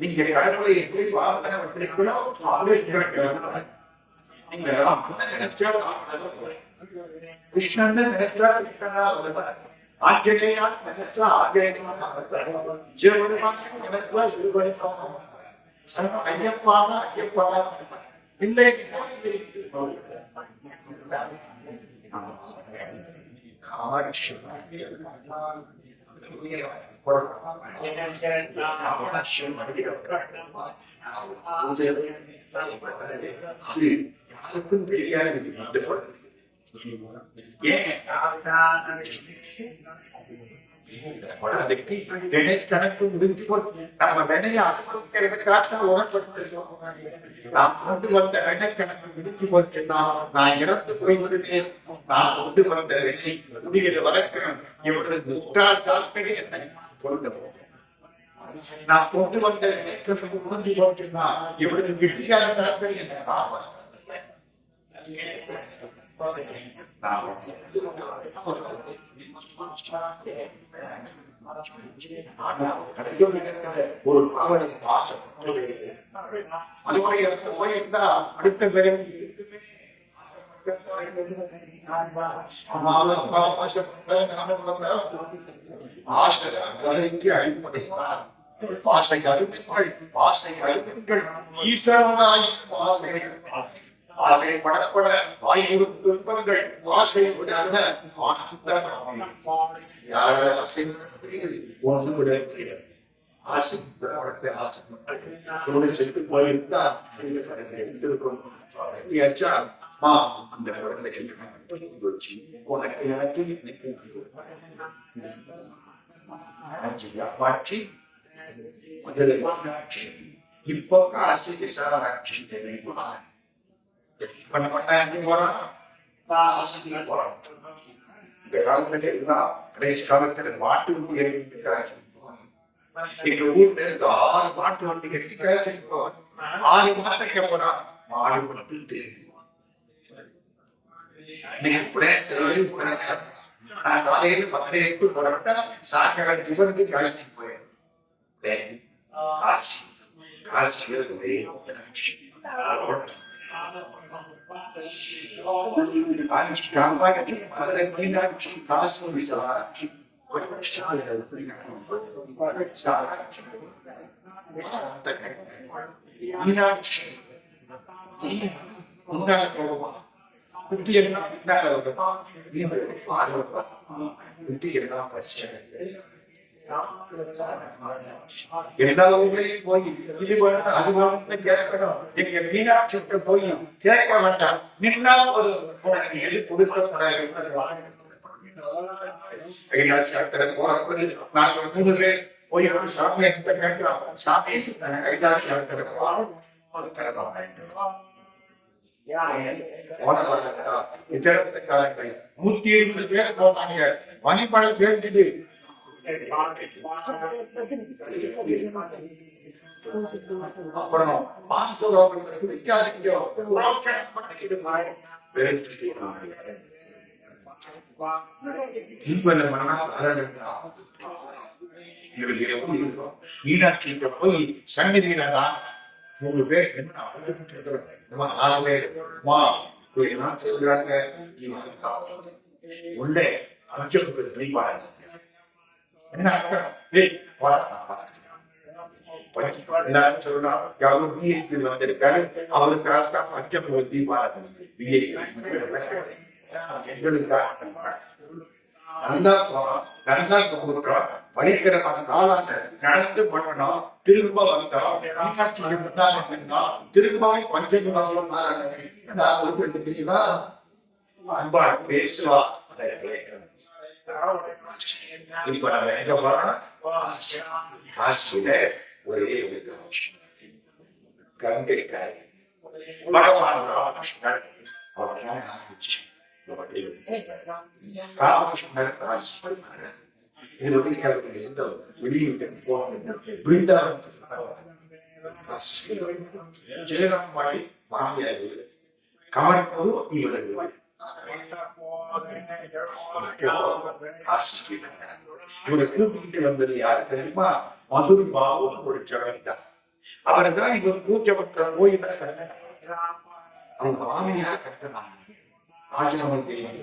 நீங்க கடவுளை எப்படி வார்த்தை விட்டுருக்கோ நீங்க நினைச்சா கிருஷ்ணன் நினைச்சா கிருஷ்ணனா ஆஞ்சநேயா நினைச்சா ஆஞ்சநேயா சிவபெருமான் நினைச்சா சிவபெருமான் ஐயப்பானா ஐயப்பானா இல்லை காட்சி யாருக்கும் தெரியாது. குழந்தைக்கு வினை கணக்கு முடிஞ்சு நம்ம வினையை அனுபவிக்கிறதுக்காக உணர்படுத்திருக்கோம். நான் கொண்டு வந்த வினை கணக்கு முடிஞ்சு போச்சுன்னா நான் இறந்து போய்விடுவேன். நான் கொண்டு வந்த வினை முடிகிற வரைக்கும் இவரது முற்றால் டாக்டர் என்னை கொண்டு போவேன். நான் கொண்டு வந்த வினைக்கு முடிஞ்சு போச்சுன்னா இவரது விட்டியாத டாக்டர் என்னை ஆவார். ஒரு பாசம் அதுவரை போயிருந்தா அடுத்த பிறகு அடிப்படை பாசை அருமைகள் பாசை அருமைகள் ஈஸ்வரனாயின் ஆசை படப்பட வாயு துன்பங்கள் ஆசை விடாத ஒன்று விட ஆசை ஆசை செத்து போயிருந்தா எடுத்திருக்கும் அந்த குழந்தைகள் உனக்கு எனக்கு இன்னைக்கு முதலாட்சி இப்போ காசு விசாராட்சி தெரியுமா பண்ண போறோம். இந்த காலத்துல இருந்தான் கடைசி காலத்துல மாட்டு வண்டி எங்க ஊர்ல இருந்து 6 மாட்டு வண்டி கட்டி 6 மாட்டுக்கு போறான். மாடு மட்டும் தெரியும். நான் காலையில 10 போறப்ப சாயங்காலம் டிஃபனுக்கு காய்ச்சி போயிடும். காட்சி காட்சி மீனாட்சி காசு விசாராட்சி மீனாட்சி முன்னால போடுவான். குட்டி எல்லாம் பின்னால வருவான். குட்டி எல்லாம் பச்சை எல்லா ஊர்லயும் போய் இது அது கேட்கணும். எங்க மீனாட்சிட்ட போய் கேட்க வேண்டாம். நின்னா ஒரு உனக்கு எது கொடுக்கப்படாது. போறப்போது நாங்கள் 3 பேர் போய் ஒரு சாமியை கேட்கிறோம். சாமி கைலாசி இதரத்துக்காரர்கள் 120 பேர் போனாங்க. பனிமழை பேர்க்குது. அப்புறம் மீனாட்சி போய் சந்நிதியில நான் 3 பேர் என்ன அழுதுகிட்டு இருக்கிறோம். 4 பேர் என்ன சொல்றாங்க, உள்ளே 5 பேர் தீபாவளி என்ன சொல்றான். யாரும் விஐபி வந்திருக்காரு, அவருக்காக பஞ்சபுர தீபாவளி எங்களுக்காக படிக்கிற காலாங்க நடந்து பண்ணணும். திரும்ப வந்தோம் மீனாட்சி திரும்பவும் பஞ்சபுரம் தெரியுமா, அன்பா பேசுவா. இப்ப நம்ம எங்க போறோம், காசியில ஒரே கங்கை கரை பகவான் ராமகிருஷ்ணன் அவர்தான் ஆரம்பிச்சு ராமகிருஷ்ணர் காசி இது வந்து எந்த வெளியிட்டு ஜெயராமாய் மாமியார் வீடு கமர்ப்பது இவரது இவரை கூப்பிட்டு வந்தது யாரு தெரியுமா, மதுரை பாபுன்னு ஒரு ஜவன் தான். அவரை தான் இவர் பூஜபக்த கோயில கட்டினார். அவங்க மாமியார் கட்டினாங்க. ஆஜனவன் தேவி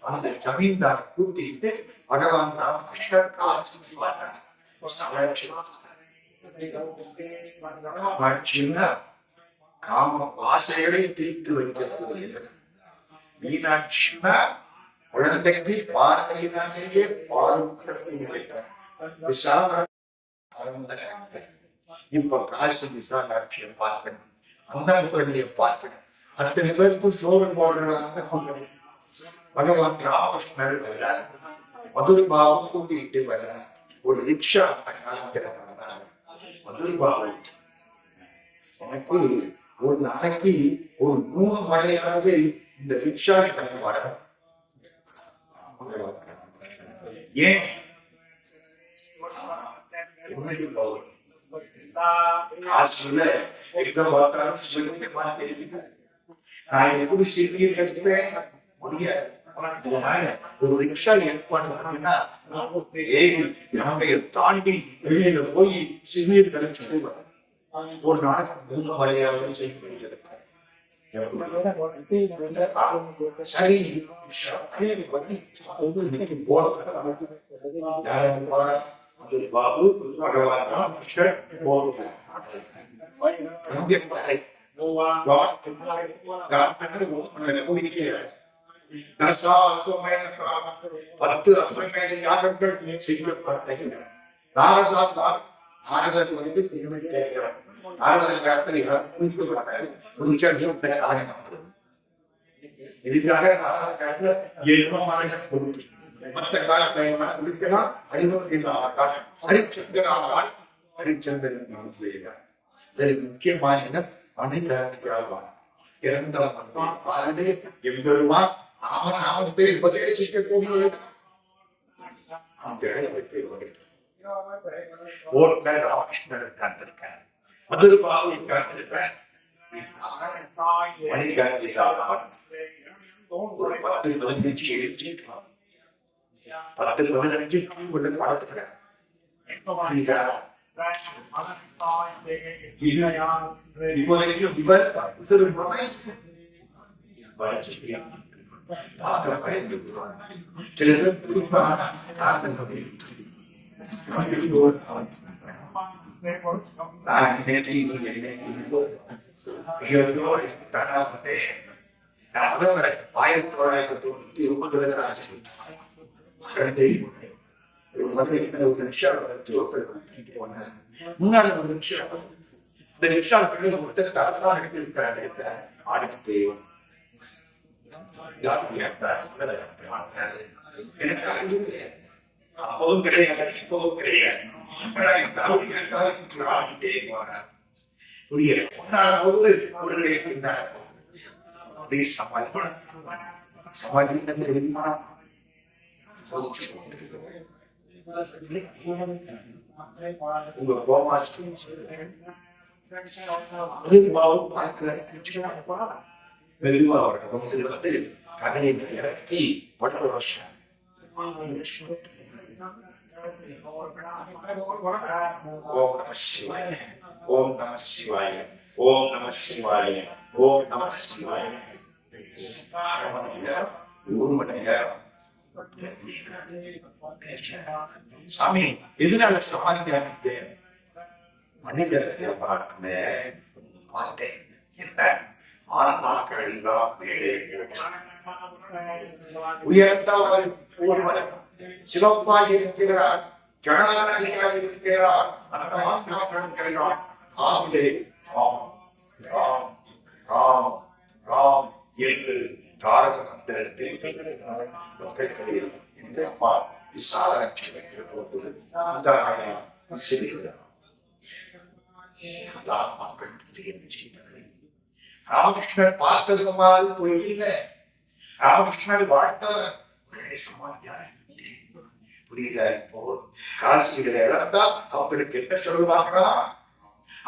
அந்த ஜமீன்தார் கூட்டிட்டு பகவான் ராமகிருஷ்ணர் காமாட்சின்னா காம ஆசைகளை தீர்த்து வைக்கக்கூடியது. மீனாட்சின்னா குழந்தைக்கு பார்வையினாலேயே பாடுபடக்கூடிய இப்ப காசி விசாலாட்சியை பார்க்கணும், அந்த முகடியை பார்க்கணும். அத்தனை பேருக்கு சோறு போடுறாங்க. பகவான் ராமகிருஷ்ணர் வர மதுரை பாபு கூட்டிட்டு வர ஒரு ரிக்ஷா மதுரை பாபு எனக்கு ஒரு நாளைக்கு ஒரு 3 மழையாவது இந்த ரிக்ஷா பண்ணி வர. ஏன் காசுல எங்க பார்த்தாலும் சிவலிங்கமா தெரியுது. நான் எப்படி சிறிய கற்றுப்பேன் முடியாது. ஒரு ரிக்ஷா ஏற்பாடு பண்ணினா ஏறி நாங்கையை தாண்டி வெளியில போய் சிறியர் கழிச்சு ஒரு நாளைக்கு 3 மழையாவது செய்து சரி பாபு பகவான் ராமகிருஷ்ணர் பத்து அஸ்வமேத யாகங்கள் செய்யப்பட்டன. நாரதர் வந்து கேட்கிறார். இதுக்காக மற்ற காலக்கலாம் ஹரிச்சந்திரன் ஹரிச்சந்திரன் முக்கியமான அணைக்காழ்வான் இறந்த எம்பெருமான் நாமத்தை உபதேசிக்கக்கூடிய அந்த இடத்தை ராமகிருஷ்ணர் உட்கார்ந்திருக்கார், மதுரை பாபு உட்கார்ந்திருக்கார். ஒரு 10-15 எழுச்சி 10-15 படத்துக்கிறார். இதுவரைக்கும் இவர் பயந்து முன்னாள் ஒரு ரிக்ஷா இந்த ரிக்ஷா ஒருத்தர் தரத்தான் எடுத்திருக்கிறார். அடுத்து அப்பவும் கிடையாது, இப்பவும் கிடையாது. புரியல. சமாதி தெரியுமா? உங்க கோமாஸ்டி மெதுவா வந்து கலையை இறக்கி பட்ட வருஷம் ஓம் நம சிவாய. ஓம் நம சிவாய. ஓம் நம சிவாய. ஓம் நம சிவாய. அரை மணி நேரம், 1 மணி நேரம். சாமி எதனால சமாதியானேன்? மனிதர்களை பார்த்தேன். என்ன ஆன்மாக்கள் எல்லாம் மேலே உயர்ந்தவர் ஒருவர் சிவப்பாய் இருக்கிறார், ஜனநாயகியாக இருக்கிறார். அந்த ஆன்மாக்கள் காவிலே ராம் ராம் ராம் ராம் என்று தாரக மந்திரத்தில் என்ற அம்மா விசாலாட்சி ராமகிருஷ்ணன் பார்த்தது மாதிரி போயில்லை. ராமகிருஷ்ணன் வாழ்த்தவர் புரியுத? இப்போ காசிகளை இழந்தா அவங்களுக்கு என்ன சொல்லுவாங்களா?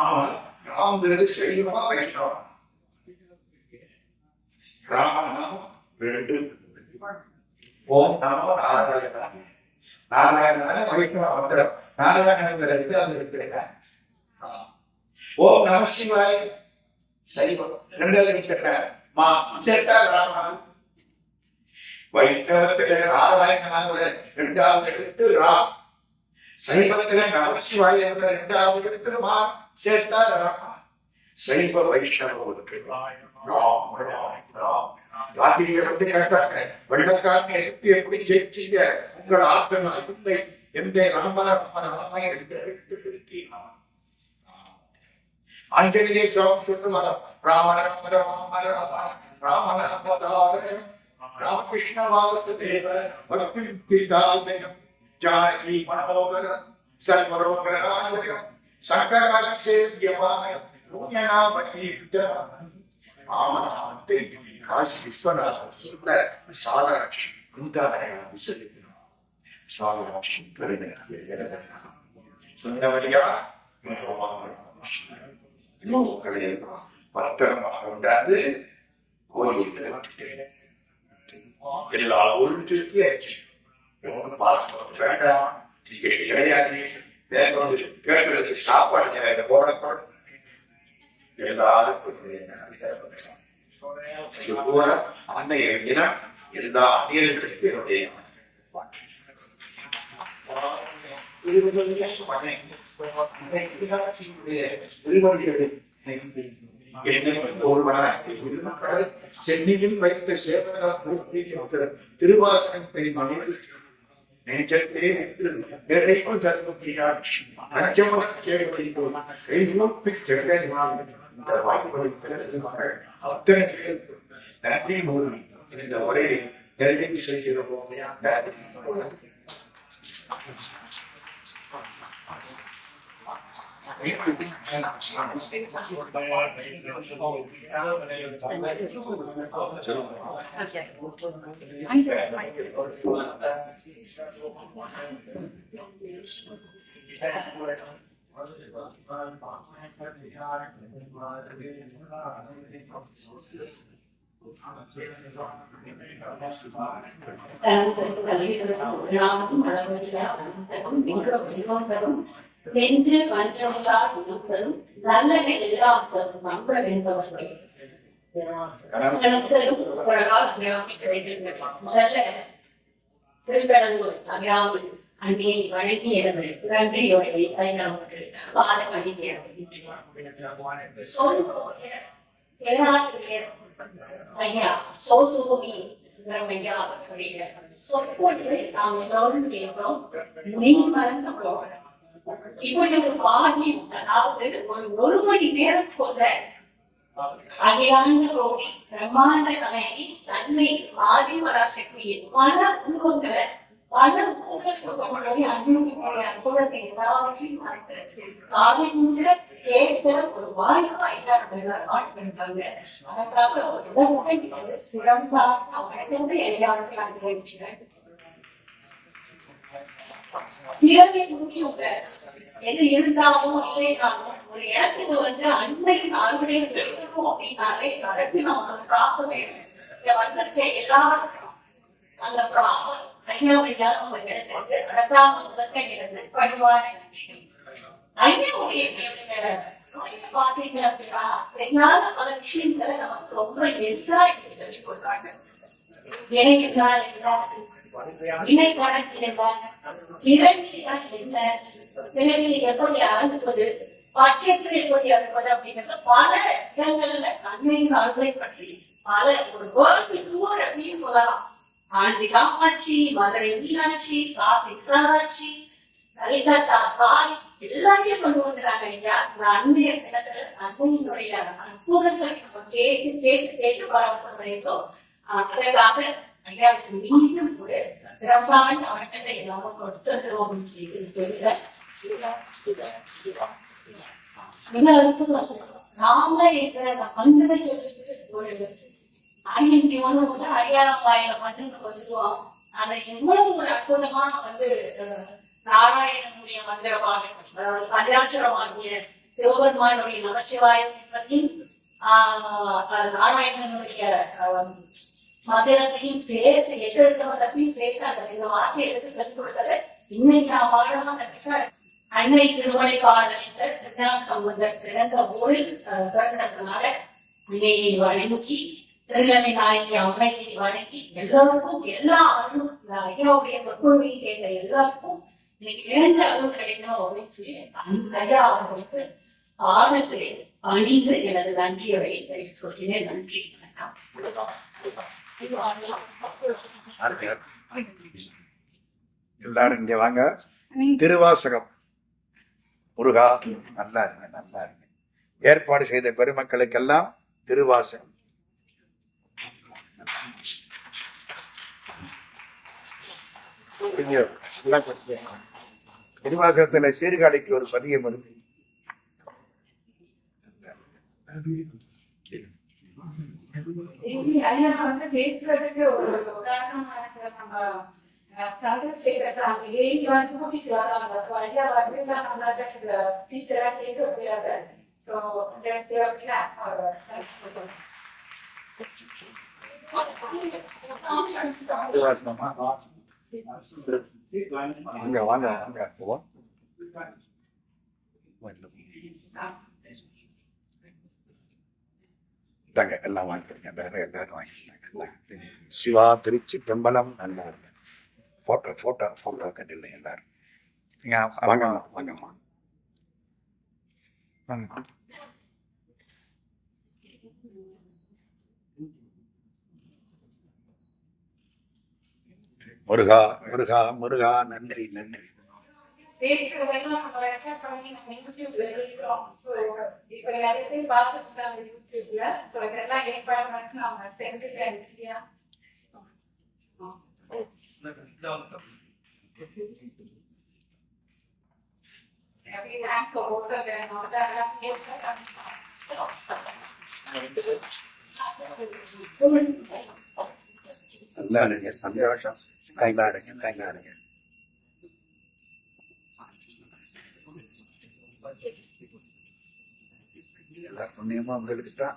அவன் ராம்ங்கிறது செல்வமா வைஷ்ணவன். ராமநாமம் 2. ஓம் நமோ நாராயண. நாராயணான வைஷ்ணவ மந்திரம். நாராயணன் 2 இருக்கிறேன். ஓம் நம சிவாய சைவம் 2 இருக்கிறேன். மா சேர்த்தா ராமா. வைஷ்ணவத்திலே நாராயணனாக 2வது எழுத்து ரா. சைவத்திலே நமசிவாய 2வது எழுத்து மா சேர்த்தா ராமா. சைவ வைஷ்ணவ ஒன்று. ராம் ராம் ராம். காந்திகள் வந்து கேட்டாங்க, வெள்ளக்காரனை எதிர்த்து எப்படி ஜெயிச்சீங்க? உங்கள் ஆற்றல் இல்லை. எந்த ராமராம என்று ஆஞ்சநேய சுவாமி சொல்லுவார், ராம ராம ராம ராம ராம ராமதாரம் ராமகிருஷ்ண வாசுதேவ பக்திதாதயம் ஜாயி மனோகரம் சர்வரோகராஜகம் சங்கர சேவியமான புண்ணியநாமகீர்த்தனம். ராமநாமத்தை காசி விஸ்வநாதர் சொல்ல விசாலாட்சி குந்தாலயம் சொல்லுகிறார். விசாலாட்சி சொன்னவரியா பத்திரமாக கொண்டாந்து கோயில்களை எல்லா ஊரும் சுத்தியாச்சு. பாஸ்போர்ட் வேண்டாம், டிக்கெட் கிடையாது, கேட்கறது சாப்பாடு போடப்படும். எல்லாருக்கும் அன்னைய தினம் எல்லா அந்நியர்களுக்கும் என்னுடைய சென்னையில் வைத்த சேவகா திருவாசகத்தை மனிதர்கள் நெஞ்சத்தே நிறைவு தருமீனாட்சி பஞ்சமன சேவை இந்த வாய்ப்பு அத்தனை நன்றி மூலம் இந்த உரையை நிறைவு செய்கிறோம். நெஞ்சு பஞ்சமுலா உணர்த்தரும் நல்லெண்ணை எல்லாம் தரும் நம்ப வேண்டவர்கள் முதல்ல திருக்கடவுர் அபிராமன் அன்னையை வணங்கி எனது நன்றியோரை ஐயாவுக்கு பாத வணங்கி பேராசிரியர் ஐயா சோசுமி சுப்பிரமணியா அவர்களுடைய சொற்பொழிவை நாம் எல்லோரும் கேட்டோம். நீ மறந்து போகணும். இப்படி ஒரு பாகியம், அதாவது ஒரு மணி நேரம் போல அகிலாண்ட கோடி பிரம்மாண்ட நாயகி தன்னை ஆதிபராசக்தியின் பல உருவங்களை பல உருவங்களுடைய அற்புதத்தை எல்லாவற்றையும் காலை முதல கேட்க ஒரு வாய்ப்பாக காட்டிருந்தாங்க. அதற்காக ஒரு சிறப்பாக வளர்ந்து எல்லாருக்கும் நான் நிகழ்ச்சிகள் எது இருந்தாலும் இல்லைனாலும் ஒரு இடத்துக்கு வந்து அன்னையின் அறுவடை இருக்கணும் அப்படின்னாலே அதற்கு நம்ம காக்க வேண்டும். வந்திருக்க எல்லாருக்கும் அந்த ப்ராப்ளம் ஐயா வழியாக நம்ம கிடைச்சிருக்கு. இரண்டாவது முதற்க இடது பணிவான நன்றிகள். ஐயாவுடைய பாத்தீங்க அப்படின்னா தெரியாத பல விஷயங்களை நமக்கு ரொம்ப எளிதா சொல்லிக் கொடுத்தாங்க. இணையென்றால் என்ன, இணை கணக்கு என்ன, இரண்டினால் என்ன, பிறகு எப்படி அணுகுவது, பட்சத்தில் எப்படி அணுகுவது அப்படிங்கிறது பல இடங்கள்ல அன்னையின் ஆளுமை பற்றி பல ஒரு வேர்ல்டு டூர் அப்படின்னு சொல்லலாம். ஆஞ்சி காமாட்சி, மதுரை மீனாட்சி, காசி விசாலாட்சி, கலிகத்தா காய் எல்லாமே கொண்டு வந்துட்டாங்க. ஐயா இந்த அன்னைய தினத்துல அன்னையினுடைய அற்புதங்களை நம்ம கேட்டு கேட்டு கேட்டு பரவப்படுகிறோம். அதற்காக ஐயா மீண்டும் ஒரு சிறப்பான வணக்கத்தை எல்லாரும் கொடுத்துருக்கிறோம். நாம இருக்கிற மந்திர சொல்லிட்டு 501 ஐயாயிரம் மந்திரம் வச்சுக்குவோம். ஆனா இவ்வளவு ஒரு அற்புதமான நாராயணனுடைய மந்திரமாக பஞ்சாட்சரமாகிய சிவபெருமானுடைய நமச்சிவாயம் என்பதையும் நாராயணனுடைய மந்திரத்தையும் சேர்த்து எட்டெழுத்தத்தையும் சேர்த்து அந்த இந்த வார்த்தையை எடுத்து சொல்லிக் கொடுத்தது இன்னைக்கு நான் வாழமா அன்னை திருமலை பாடலில் சித்தாந்தம் வந்த சிறந்த ஊரில் பிறந்ததுனால அன்னையை வணங்கி திருநெல்லை நாயகி அம்மையை வணங்கி எல்லாருக்கும் எல்லா அருளும் ஐயாவுடைய சொற்பொழிவை கேட்ட எல்லாருக்கும் இன்னைக்கு இணைஞ்ச அருள் கிடைக்கணும் அப்படின்னு சொல்லி அந்த ஐயா அவர்களுக்கு ஆழத்திலே அணிந்து எனது நன்றியை தெரிவித்து கொள்கிறேன். நன்றி, வணக்கம். எல்லாரும் இங்க வாங்க. திருவாசகம். முருகா நல்லா இருங்க, நல்லா இருங்க. ஏற்பாடு செய்த பெருமக்களுக்கெல்லாம் திருவாசகம். திருவாசகத்துல சீர்காழிக்கு ஒரு பதியம் இருக்கு. ஐயா வந்து பேசுறதுக்கு ஒரு உதாரணமாக நம்ம சந்திரசேகர் ஏறி வந்து கூட்டிட்டு வராங்க. ஐயா வந்து நம்மளால ஸ்பீக்கரா கேட்க முடியாது. ஸோ வாங்க வாங்க வாங்க. எல்லாம் வாங்கிக்கிறீங்க, வேற எல்லாரும் வாங்கிக்கிறாங்க. சிவா திருச்சி பெம்பலம் நல்லா இருக்கு. போட்டோ போட்டோ போட்டோ கட்டில எல்லாரும் வாங்கம்மா வாங்கம்மா. முருகா முருகா முருகா நன்றி நன்றி. பேசுறதெல்லாம் நம்ம ரெக்கார்ட் பண்ணி நம்ம யூடியூப்ல எழுதிக்கிறோம். ஸோ இப்போ நிறைய பேர் பார்த்துட்டு இருக்காங்க யூடியூப்ல. ஸோ இதெல்லாம் ஏற்பாடு பண்ணி நம்ம சென்டர்ல இல்லையா நல்லா இருங்க, சந்தோஷம். கைகாடுங்க கைகாடுங்க. எல்லா புண்ணியமும் உங்களுக்கு தான்.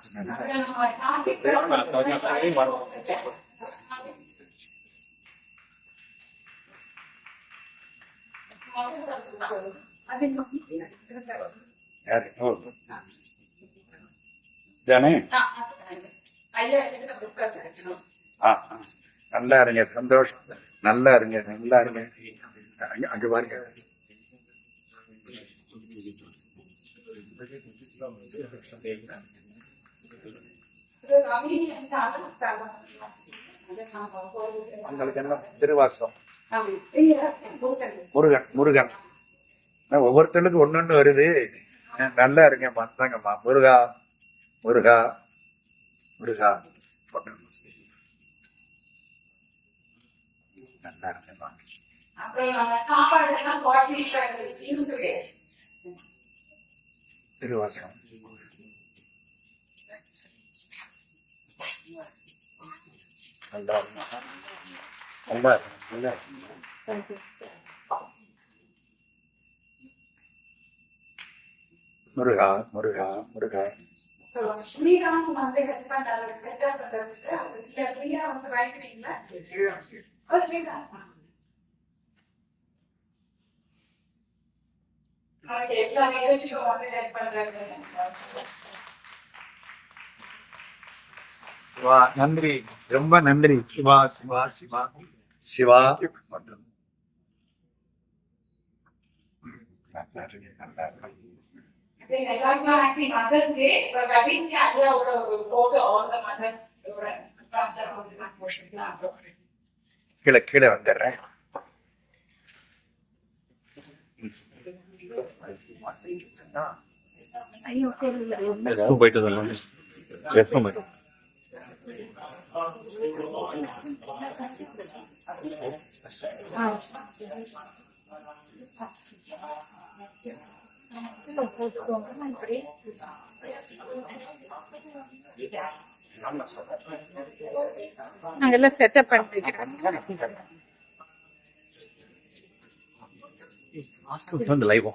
தானே நல்லா இருங்க, சந்தோஷம். நல்லா இருங்க, நல்லா இருங்க. அங்க பாருங்க. உங்களுக்கு என்ன திருவாசகம் முருகன் முருகன் ஒவ்வொருத்தருக்கும் ஒன்னொன்னு வருது. நல்லா இருங்கம்மா, தாங்கம்மா. முருகா முருகா முருகா. நல்லா இருக்கேம்மா. திருவாசகம் நல்லா நல்லா நல்லா. முருகா முருகா முருகா. ஸ்ரீராம் வந்து ஹஸ்பண்ட் அவர் இல்ல ஃப்ரீயா வந்து வாங்கிக்கிறீங்களா? ஓ, ஸ்ரீதா. ஓகே, எல்லா நிகழ்ச்சியும் வந்து ஹெல்ப் பண்றாங்க. சிவா நன்றி, ரொம்ப நன்றி சிவா சிவா சிவா சிவா மற்றும் நல்லா இருக்கு, நல்லா இருக்கு. எல்லாருக்கும் ஹாப்பி மதர்ஸ் டே. இப்போ கடைசி ஐயாவோட ஒரு போட்டோ ஆல் த மதர்ஸ் கீழே கீழே வந்துடுறேன். போயிட்டு தான் நாங்கெல்லாம் செட்டப் பண்ணிக்கிறோம். வந்து லைவ்